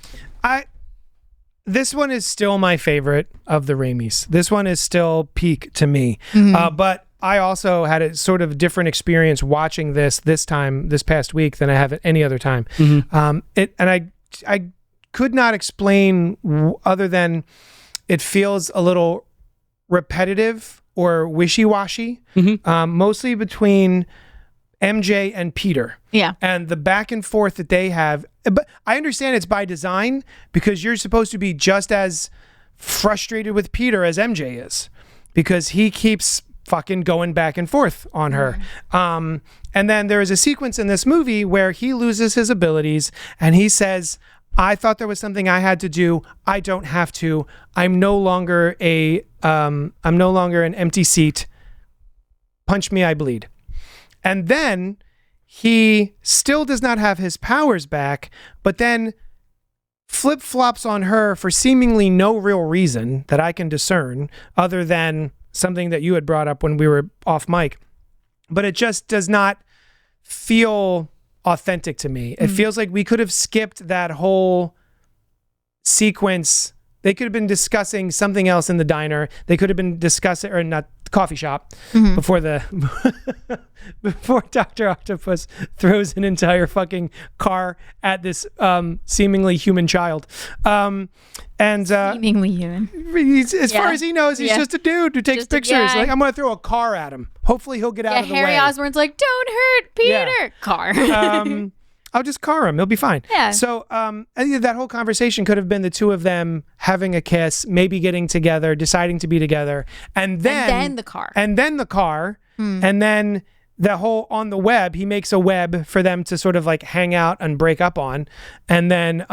This one is still my favorite of the Raimis. This one is still peak to me. But I also had a sort of different experience watching this past week than I have at any other time. I could not explain other than it feels a little repetitive or wishy-washy, mostly between MJ and Peter. Yeah. And the back and forth that they have. But I understand it's by design because you're supposed to be just as frustrated with Peter as MJ is because he keeps fucking going back and forth on her. And then there is a sequence in this movie where he loses his abilities and he says, I thought there was something I had to do. I don't have to. I'm no longer an empty seat. Punch me, I bleed. And then he still does not have his powers back, but then flip-flops on her for seemingly no real reason that I can discern, other than something that you had brought up when we were off mic. But it just does not feel authentic to me. It feels like we could have skipped that whole sequence. They could have been discussing something else in the diner. They could have been discussing, or not, coffee shop, before Dr. Octopus throws an entire fucking car at this seemingly human child. Seemingly human. As far as he knows, he's just a dude who takes pictures. Like, I'm going to throw a car at him. Hopefully he'll get out of the Harry way. Osborn's like, don't hurt Peter. Car. I'll just car him. He'll be fine. Yeah. So I think that whole conversation could have been the two of them having a kiss, maybe getting together, deciding to be together, and then the car. and then the car, and then the whole on the web. He makes a web for them to sort of like hang out and break up on, and then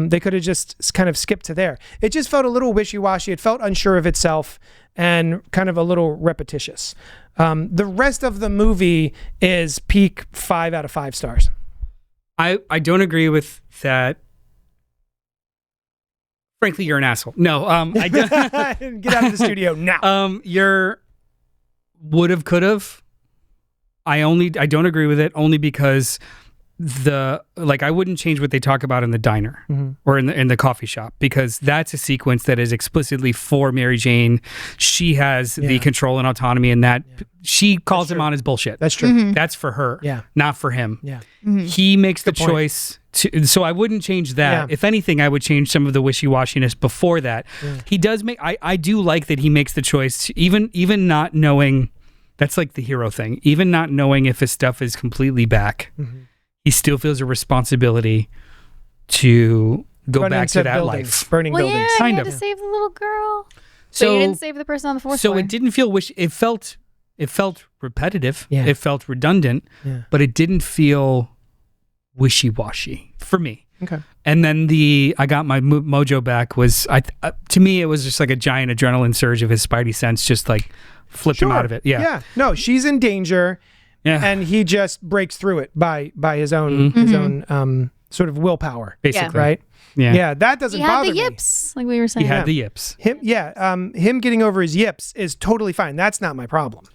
they could have just kind of skipped to there. It just felt a little wishy-washy. It felt unsure of itself and kind of a little repetitious. The rest of the movie is peak 5 out of 5 stars. I don't agree with that. Frankly, you're an asshole. No, I don't. Get out of the studio now. You're would've, could've. I don't agree with it only because I wouldn't change what they talk about in the diner or in the coffee shop, because that's a sequence that is explicitly for Mary Jane. She has the control and autonomy in that. She calls him on his bullshit. That's true. That's for her, Yeah. not for him. Yeah. He makes the point. choice to, so I wouldn't change that. Yeah. If anything, I would change some of the wishy-washiness before that. He does make, I do like that he makes the choice to, even not knowing, that's like the hero thing, even not knowing if his stuff is completely back, he still feels a responsibility to go Run back into to that buildings, life. burning Well, buildings. yeah, Kind you had of. to save the little girl. So you didn't save the person on the fourth so floor. it didn't feel it felt repetitive. Yeah. It felt redundant, Yeah. but it didn't feel wishy-washy for me. Okay. And then I got my mojo back was, to me, it was just like a giant adrenaline surge of his spidey sense, just like flipped him out of it. Yeah. Yeah. No, she's in danger, Yeah. and he just breaks through it by his own sort of willpower. Basically. Right? Yeah. Yeah, that doesn't he had bother the me. yips, like we were saying. He had the yips. Him getting over his yips is totally fine. That's not my problem.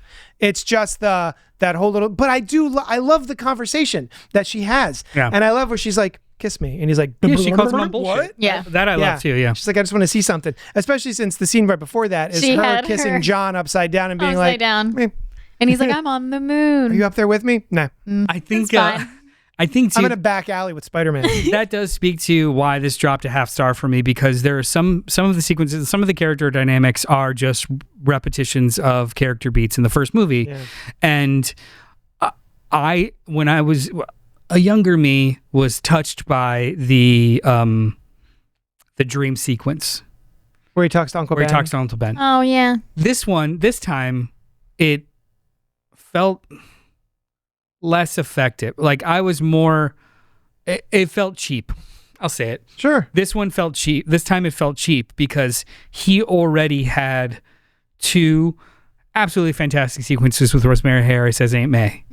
It's just that whole little. But I love the conversation that she has, Yeah. and I love where she's like, "Kiss me," and he's like, Yeah, she calls him on "What?" bullshit. Yeah. That I love too, yeah. She's like, "I just want to see something," especially since the scene right before that is She her had kissing her John upside down and being Upside like, down. "Eh, And he's like, I'm on the moon. "Are you up there with me?" Nah, I think It's fine. I think I'm too, in a back alley with Spider-Man. that does speak to why this dropped a half star for me, because there are some of the sequences, some of the character dynamics are just repetitions of character beats in the first movie. Yeah. And when I was a younger me, was touched by the dream sequence Where he talks to Uncle where Ben. he talks to Uncle Ben. Oh, yeah. This time, it felt less effective. Like I was more, it felt cheap. I'll say it. Sure. This one felt cheap. This time it felt cheap because he already had 2 absolutely fantastic sequences with Rosemary Harris as Aunt May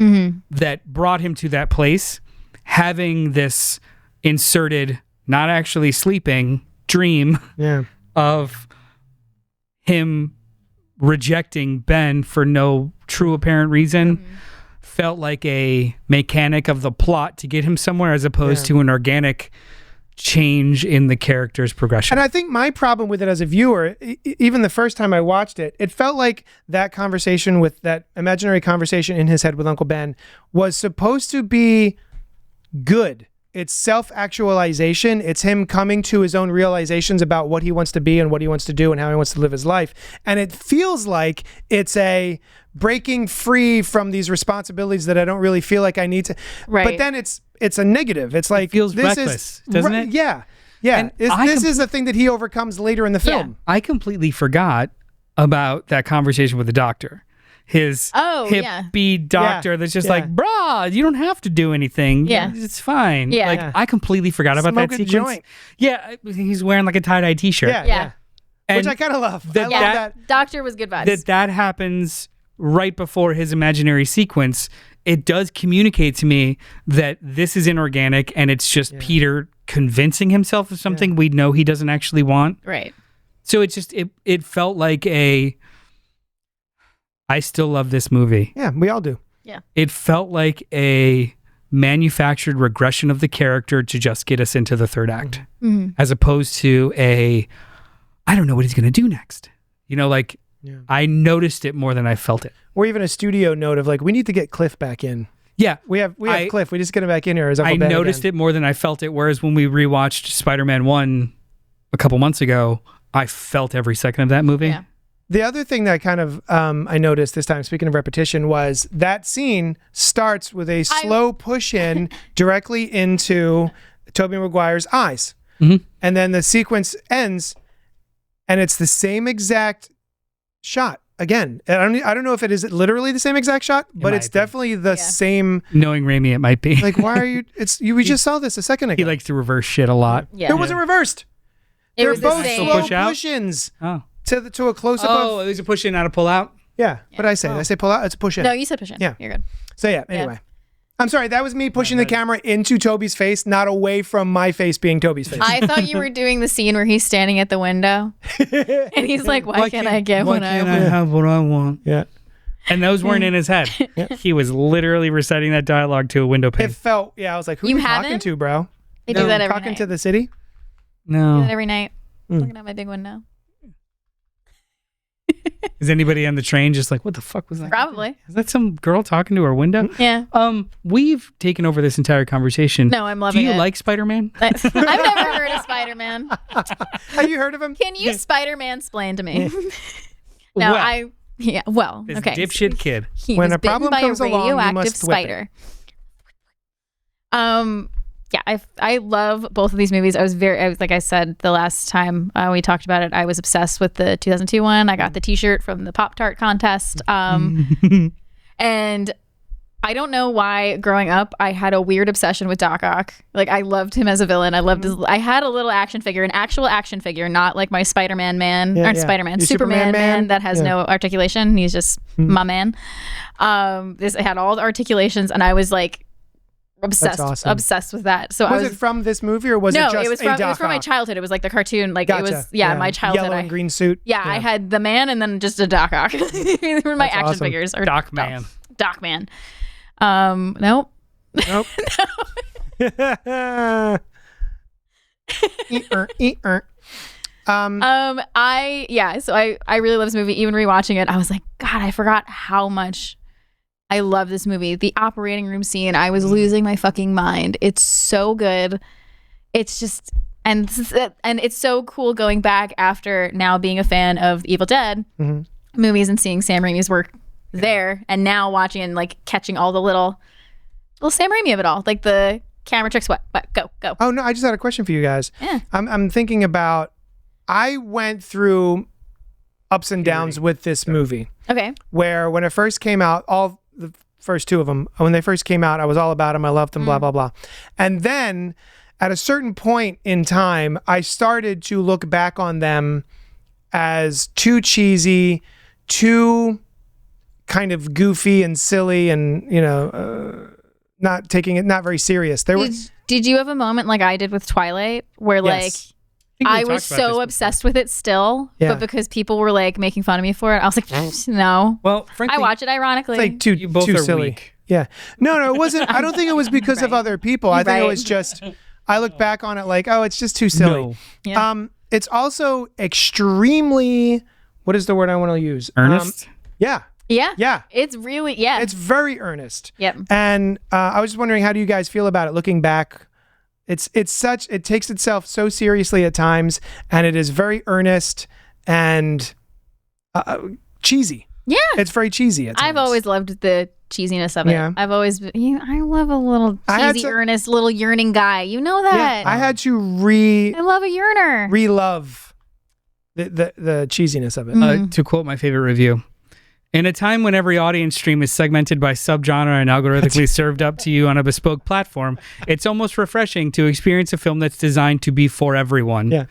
that brought him to that place. Having this inserted, not actually sleeping, dream Yeah. of him rejecting Ben for no true apparent reason felt like a mechanic of the plot to get him somewhere, as opposed to an organic change in the character's progression. And I think my problem with it as a viewer, even the first time I watched it, it felt like that conversation with that imaginary conversation in his head with Uncle Ben was supposed to be good. It's self-actualization. It's him coming to his own realizations about what he wants to be and what he wants to do and how he wants to live his life. And it feels like it's a breaking free from these responsibilities that I don't really feel like I need to. Right. But then it's a negative. It's like, feels this reckless, doesn't it? Yeah. Yeah. And This is the thing that he overcomes later in the film. I completely forgot about that conversation with the doctor. His hippie doctor that's just like, brah, you don't have to do anything. Yeah. It's fine. Yeah. Like, I completely forgot about Smoke that a sequence. joint. Yeah, he's wearing like a tie-dye t-shirt. Yeah. Yeah. Yeah. And Which I kind of love. I love that- that. Doctor was good vibes. that happens right before his imaginary sequence it does communicate to me that this is inorganic and it's just Peter convincing himself of something we know he doesn't actually want. Right. So it felt like I still love this movie. Yeah, we all do. Yeah. It felt like a manufactured regression of the character to just get us into the third act, as opposed to I don't know what he's going to do next. You know, like I noticed it more than I felt it. Or even a studio note of like, we need to get Cliff back in. Yeah. We have Cliff. We just get him back in here. As Uncle I Ben noticed again. it more than I felt it. Whereas when we rewatched Spider-Man 1 a couple months ago, I felt every second of that movie. Yeah. The other thing that kind of I noticed this time, speaking of repetition, was that scene starts with a slow push in directly into Tobey Maguire's eyes. And then the sequence ends and it's the same exact shot. Again, I don't know if it is literally the same exact shot, but it's definitely the same. Knowing Raimi, it might be. Like, why are you? We just saw this a second ago. He likes to reverse shit a lot. Yeah. It wasn't reversed. It They're was the both same. slow Push out? push-ins Oh. to a close-up Oh, of. it was a push in, not a pull out? Yeah. What did I say? Did I say pull out? It's a push in. No, you said push in. Yeah. You're good. So yeah, anyway. I'm sorry, that was me pushing the camera into Toby's face, not away from my face being Toby's face. I thought you were doing the scene where he's standing at the window and he's like, why can't I get what I want? have what I want? Yeah. And those weren't in his head. He was literally reciting that dialogue to a window pane. It felt, I was like, who You are you talking haven't? to, bro? They do that every Talking night. to the city? I do No. that every night. Looking out my big window. Is anybody on the train just like, what the fuck was that? Probably. Is that some girl talking to her window? Yeah. We've taken over this entire conversation. No, I'm loving Do you it. like Spider-Man? I've never heard of Spider-Man. Have you heard of him? Can you Spider-Man explain to me? Well, Well, this okay. dipshit kid. He When was a problem bitten by comes a along, you radioactive must whip it. spider. Yeah, I love both of these movies. I was like I said the last time we talked about it, I was obsessed with the 2002 one. I got the T-shirt from the Pop-Tart contest, and I don't know why growing up I had a weird obsession with Doc Ock. Like I loved him as a villain. I loved his. I had a little action figure, an actual action figure, not like my Spider-Man man or Spider-Man, Your Superman man that has Yeah. no articulation. He's just my man. This had all the articulations, and I was like That's awesome. obsessed with that. So Was I was it from this movie or was it just it was from my Ock? childhood. It was like the cartoon. Like Gotcha. it was my childhood. Yellow and green suit. Yeah, I had the man and then just a Doc Ock. These were my That's action awesome. figures. Or Doc Man. Doc Man. Nope. Nope. So I really love this movie. Even rewatching it, I was like, God, I forgot how much I love this movie. The operating room scene, I was losing my fucking mind. It's so good. It's just and it's so cool going back after now being a fan of Evil Dead movies and seeing Sam Raimi's work there, and now watching and like catching all the little Sam Raimi of it all, like the camera tricks. What? Go. Oh no, I just had a question for you guys. Yeah. I'm thinking about. I went through ups and downs with this movie. Okay. Where when it first came out, all the first two of them, when they first came out, I was all about them. I loved them. Blah blah blah. And then at a certain point in time, I started to look back on them as too cheesy, too kind of goofy and silly, and not taking it not very serious. Did you have a moment like I did with Twilight where Yes. I was so obsessed with it still, Yeah. but because people were like making fun of me for it, I was like, no. Well, frankly, I watch it ironically. It's like too you both too are silly. weak. Yeah. No, it wasn't. I don't think it was because of other people. I think it Right. was just. I look back on it like, oh, it's just too silly. No. Yeah. It's also extremely. What is the word I want to use? Earnest? Yeah. yeah. It's really, It's very earnest. Yep. And I was just wondering, how do you guys feel about it looking back? It takes itself so seriously at times, and it is very earnest and cheesy. Yeah. It's very cheesy at times. I've always loved the cheesiness of it. Yeah. I've always been, I love a little I had cheesy, to- earnest, little yearning guy. You know that. I had to I love a yearner. re-love the cheesiness of it. To quote my favorite review, in a time when every audience stream is segmented by subgenre and algorithmically served up to you on a bespoke platform, it's almost refreshing to experience a film that's designed to be for everyone. Yeah.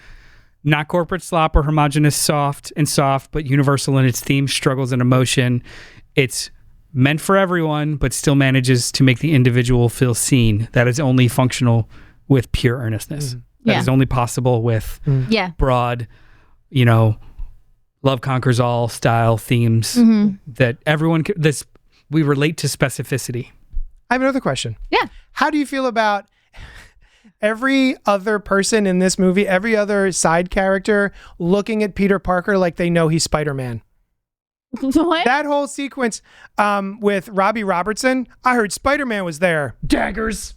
Not corporate slop or homogenous soft, but universal in its themes, struggles, and emotion. It's meant for everyone, but still manages to make the individual feel seen. That is only functional with pure earnestness. That is only possible with broad, love conquers all style themes that everyone we relate to specificity. I have another question. Yeah. How do you feel about every other person in this movie, every other side character looking at Peter Parker like they know he's Spider-Man? What? That whole sequence with Robbie Robertson, I heard Spider-Man was there. Daggers.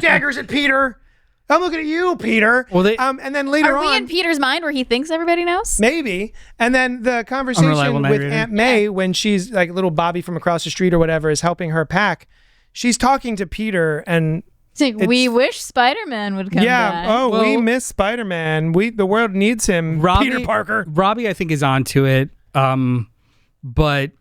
Daggers at Peter. I'm looking at you, Peter. Well, and then later Are we on, in Peter's mind where he thinks everybody knows? maybe. And then the conversation with Aunt May when she's like little Bobby from across the street or whatever is helping her pack. She's talking to Peter and we wish Spider-Man would come back. Oh, we miss Spider-Man. The world needs him. Peter Parker. Robbie, I think, is onto it. But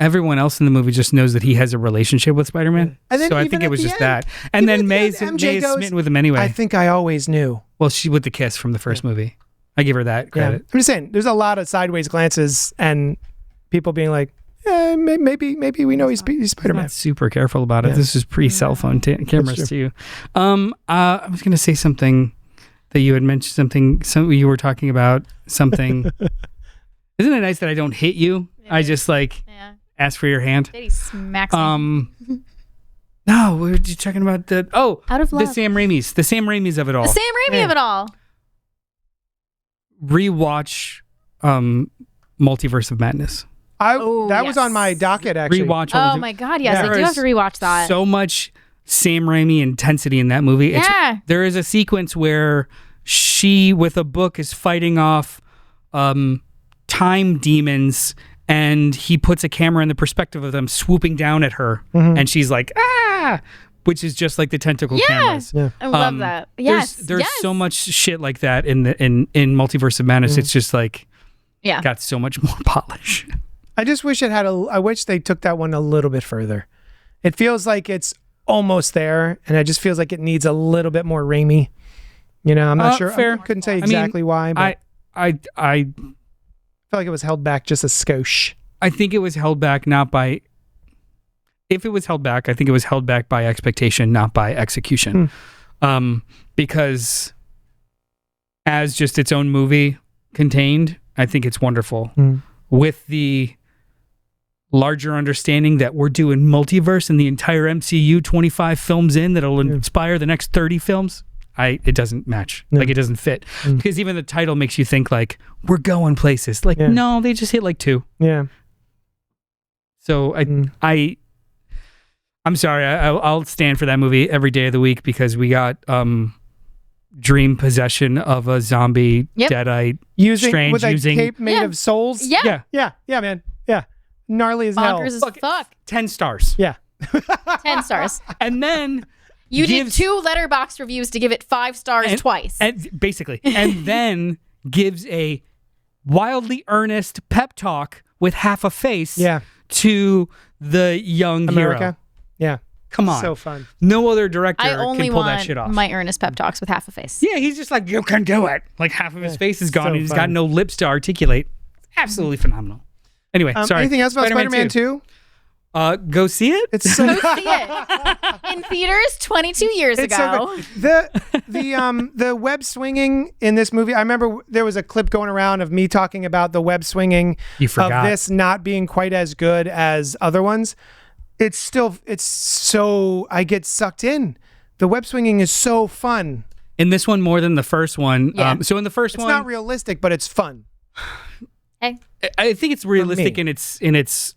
everyone else in the movie just knows that he has a relationship with Spider-Man. So I think it was just that. And then May is smitten with him anyway. I think I always knew. Well, she with the kiss from the first movie. I give her that credit. I'm just saying, there's a lot of sideways glances and people being like, maybe we know he's Spider-Man. Not super careful about it. This is pre-cell phone cameras too. I was going to say something that you had mentioned. You were talking about something. Isn't it nice that I don't hit you? Yeah. I just ask for your hand. That he smacks me. No, we were just talking about Out of Love. The Sam Raimis of it all. The Sam Raimi of it all. Rewatch Multiverse of Madness. That was on my docket, actually. Rewatch. Oh my God, yes, I do have to rewatch that. So much Sam Raimi intensity in that movie. There is a sequence where she, with a book, is fighting off time demons, and he puts a camera in the perspective of them swooping down at her, and she's like, ah! Which is just like the tentacle cameras. Yeah. I love that. Yes. There's so much shit like that in Multiverse of Madness. It's just got so much more polish. I just wish I wish they took that one a little bit further. It feels like it's almost there, and it just feels like it needs a little bit more Raimi. I'm not sure. Fair. I couldn't say exactly why, but I feel like it was held back just a skosh. I think it was held back if it was held back, I think it was held back by expectation, not by execution. Because as just its own movie contained, I think it's wonderful. With the larger understanding that we're doing multiverse and the entire MCU 25 films in that'll inspire the next 30 films, it doesn't match. It doesn't fit. Because even the title makes you think we're going places. No, they just hit 2. Yeah. So I'm sorry. I'll stand for that movie every day of the week because we got dream possession of a zombie deadite with a cape made of souls. Yeah, man. Yeah, gnarly as hell. Bonkers as fuck. 10 stars. Yeah, 10 stars. And then you did 2 Letterboxd reviews to give it 5 stars twice. And basically, and then gives a wildly earnest pep talk with half a face. To the young America. hero. Yeah. Come on. So fun. No other director I only can pull that shit off. my earnest pep talks with half a face. Yeah, he's just you can do it. Half of his face is gone and he's got no lips to articulate. Absolutely phenomenal. Anyway, sorry. Anything else about Spider-Man 2? Go see it. It's so Go see it in theaters 22 years ago. So the web swinging in this movie. I remember there was a clip going around of me talking about the web swinging of this not being quite as good as other ones. It's so I get sucked in. The web swinging is so fun. In this one more than the first one. Yeah. So in the first one, it's not realistic, but it's fun. Hey, I think it's realistic in its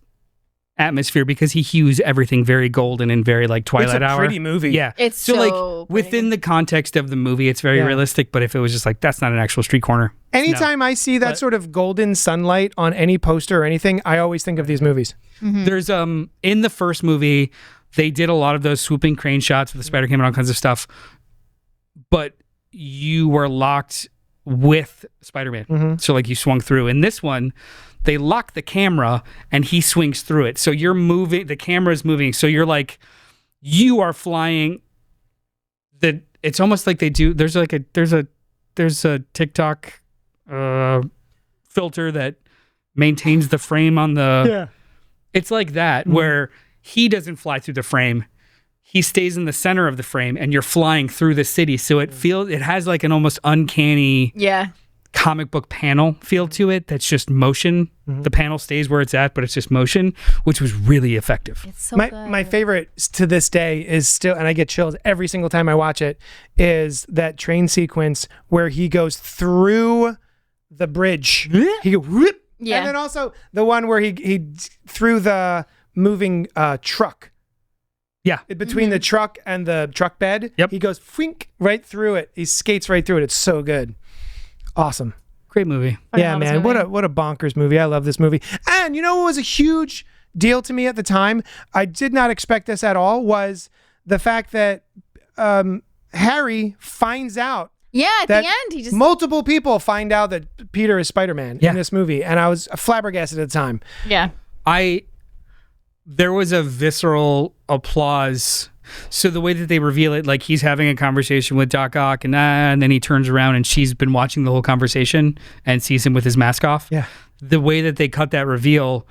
atmosphere because he hues everything very golden and very Twilight Hour. It's a pretty movie. Yeah. It's so within the context of the movie, it's very realistic. But if it was just that's not an actual street corner. Anytime I see that sort of golden sunlight on any poster or anything, I always think of these movies. There's in the first movie, they did a lot of those swooping crane shots with the Spider-Cam and all kinds of stuff. But you were locked with Spider-Man. So you swung through. In this one, they lock the camera and he swings through it. So you're moving, the camera's moving. So you're you are flying. It's almost like they do. There's a TikTok filter that maintains the frame on the It's like that where he doesn't fly through the frame. He stays in the center of the frame and you're flying through the city. So it has like an almost uncanny comic book panel feel to it. That's just motion. The panel stays where it's at, but it's just motion, which was really effective. It's so My favorite to this day is still, and I get chills every single time I watch it, is that train sequence where he goes through the bridge. He goes whoop, and then also the one where he through the moving truck. Yeah. Between the truck and the truck bed, he goes fwink right through it. He skates right through it. It's so good. Awesome. Great movie. Yeah, man. What a bonkers movie. I love this movie. And you know what was a huge deal to me at the time? I did not expect this at all, was the fact that Harry finds out. Yeah, at the end, he just... Multiple people find out that Peter is Spider-Man in this movie. And I was flabbergasted at the time. Yeah. There was a visceral applause. So the way that they reveal it, like he's having a conversation with Doc Ock and then he turns around and she's been watching the whole conversation and sees him with his mask off. Yeah. The way that they cut that reveal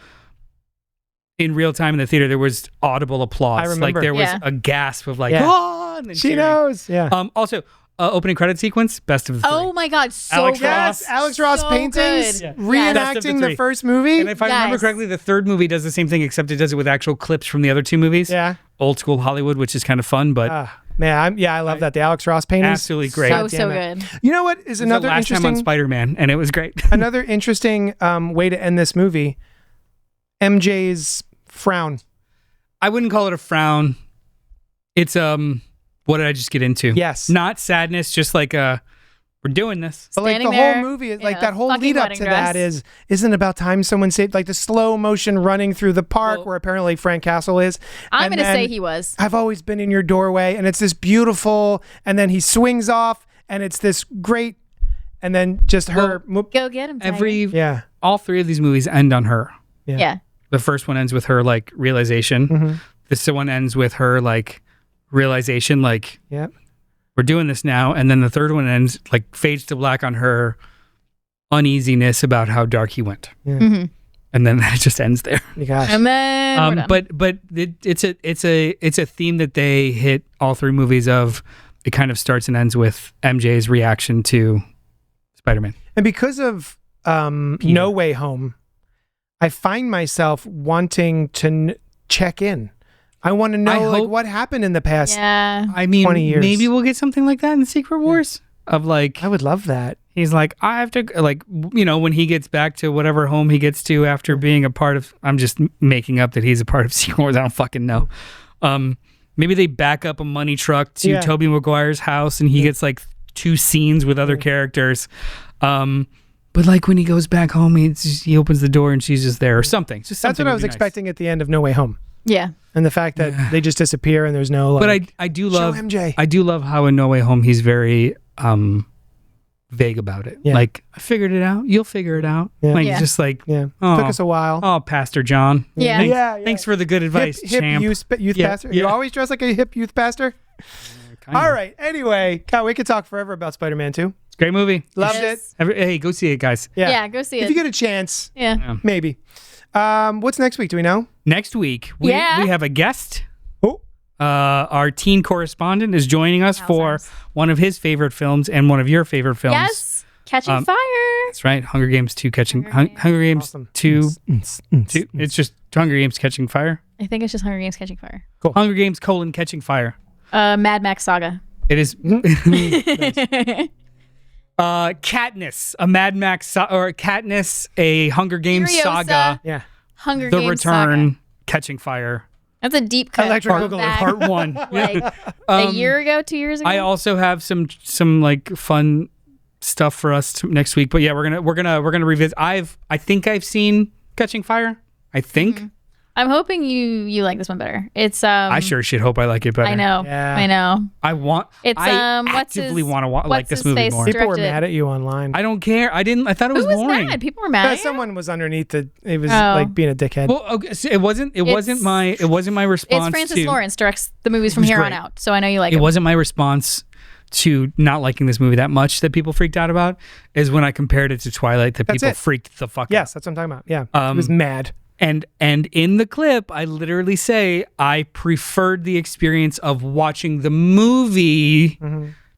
in real time in the theater, there was audible applause. I remember. Like there was a gasp of like, oh, and then she cheering. knows. Yeah. Also, opening credit sequence, best of the three. Oh my God, so Alex good. Ross. Alex Ross So paintings, good. reenacting the first movie. And if I remember correctly, the third movie does the same thing, except it does it with actual clips from the other two movies. Yeah. Old school Hollywood, which is kind of fun, but Man, I love that. The Alex Ross paintings. absolutely great. So good. You know what is another last time on interesting Spider-Man, and it was great. another interesting way to end this movie? MJ's frown. I wouldn't call it a frown. It's what did I just get into? Yes. Not sadness, just like we're doing this. But like Standing the there whole movie, in like a that whole fucking lead up wedding to dress. that isn't about time someone saved, like the slow motion running through the park Well- where apparently Frank Castle is. I'm And going to say then he was. I've always been in your doorway, and it's this beautiful, and then he swings off, and it's this great, and then just her. Go get him, Tiger. All three of these movies end on her. Yeah. The first one ends with her like realization. This one ends with her like realization, like we're doing this now, and then the third one ends like fades to black on her uneasiness about how dark he went, and then that just ends there. Gosh. And then we're done. But it's a theme that they hit all three movies of. It kind of starts and ends with MJ's reaction to Spider-Man. And because of No Way Home, I find myself wanting to check in. I want to know like what happened in the past. Yeah. I mean, 20 years. maybe we'll get something like that in Secret Wars. Of like, I would love that. he's like, I have to, like, you know, when he gets back to whatever home he gets to after being a part of, I'm just making up that he's a part of Secret Wars. I don't fucking know. Maybe they back up a money truck to Tobey Maguire's house and he gets like 2 scenes with other characters. But like when he goes back home, he opens the door and she's just there or something. Just That's something what I would was be nice. expecting at the end of No Way Home. Yeah. And the fact that they just disappear and there's no. Like, But I do love show MJ. I do love how in No Way Home he's very vague about it. Yeah. Like, I figured it out. You'll figure it out. Yeah. Like Yeah. just like took oh, us a while. oh, Pastor John. Yeah. Thanks, Yeah. thanks for the good advice, hip champ. youth Yeah, pastor. yeah. You always dress like a hip youth pastor. Kinda. All right. Anyway, God, we could talk forever about Spider-Man 2. It's a great movie. Loved Yes. it. Hey, go see it, guys. Yeah, go see If it. you get a chance, Yeah. maybe. What's next week? Do we know? Next week, we have a guest. Oh, Our teen correspondent is joining us for Wowzers. one of his favorite films and one of your favorite films. Yes. Catching Fire. That's right. Hunger Games 2 Catching Hunger Hunger Games awesome. 2. It's just Hunger Games Catching Fire. I think it's just Hunger Games Catching Fire. Hunger Games Catching Fire. Mad Max Saga. It is Katniss, a Mad Max or Katniss, a Hunger Games Furiosa. saga. yeah. Hunger The Games Return, Saga. Catching Fire. That's a deep cut. Electric from Boogaloo, that, Part 1. Like a year ago, 2 years ago. I also have some like fun stuff for us next week. But yeah, we're gonna revisit. I think I've seen Catching Fire. I think. I'm hoping you like this one better. It's I sure should hope I like it better. I know. Yeah. I know. I want. It's I what's actively his- want to like what's this his movie face? more. People were Directed- mad at you online. I don't care. I thought it Who was was boring. mad? People were mad. at you? Someone was underneath it. It was Oh. like being a dickhead. Well, okay, so it wasn't my response. It's Francis to, Lawrence directs the movies from Who's here on great. out, so I know you like It it. wasn't my response to not liking this movie that much that people freaked out about. Is when I compared it to Twilight that That's people it. freaked the fuck out. Yes, that's what I'm talking about. Yeah. It was mad. And in the clip, I literally say I preferred the experience of watching the movie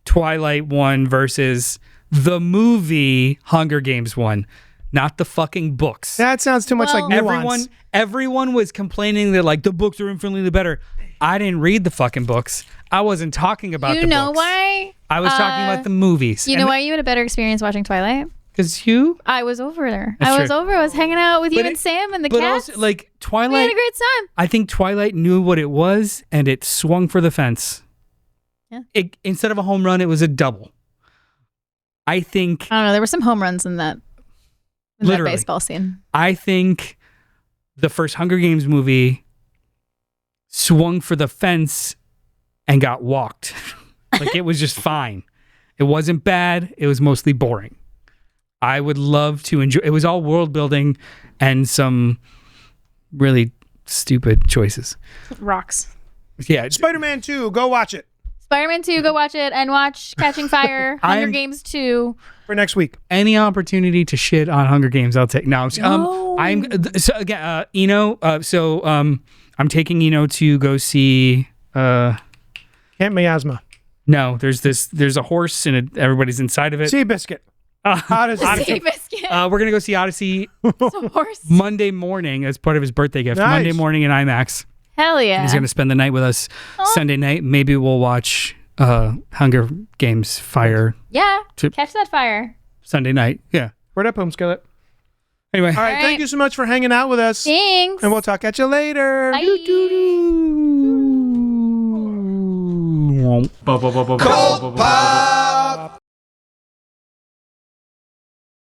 Twilight 1 versus the movie Hunger Games 1, not the fucking books. That sounds too much like nuance. Everyone was complaining that like the books are infinitely better. I didn't read the fucking books. I wasn't talking about the books. You know why? I was talking about the movies. You know why you had a better experience watching Twilight? Because you? I was over there. That's I was true. over. I was hanging out with you and Sam and the but cats. also, like, Twilight. We had a great time. I think Twilight knew what it was, and it swung for the fence. Yeah. Instead of a home run, it was a double. I think. I don't know. There were some home runs in that baseball scene. I think the first Hunger Games movie swung for the fence and got walked. Like, it was just fine. It wasn't bad. It was mostly boring. I would love to enjoy. It was all world building and some really stupid choices. Rocks. Yeah. Spider-Man 2, go watch it. Spider-Man 2, go watch it, and watch Catching Fire, Hunger Games 2. For next week. Any opportunity to shit on Hunger Games, I'll take. No. I'm so again, Eno. I'm taking Eno to go see. Camp Miasma. No, there's a horse and everybody's inside of it. Seabiscuit. Odyssey. We're gonna go see Odyssey Horse. Monday morning as part of his birthday gift. Nice. Monday morning in IMAX. Hell yeah. He's gonna spend the night with us. Sunday night, maybe we'll watch Hunger Games Fire. Yeah. Catch that fire. Sunday night. Yeah. Word up, Home Skillet. Anyway. All right. Thank you so much for hanging out with us. Thanks. And we'll talk at you later. Bye. CultPOP.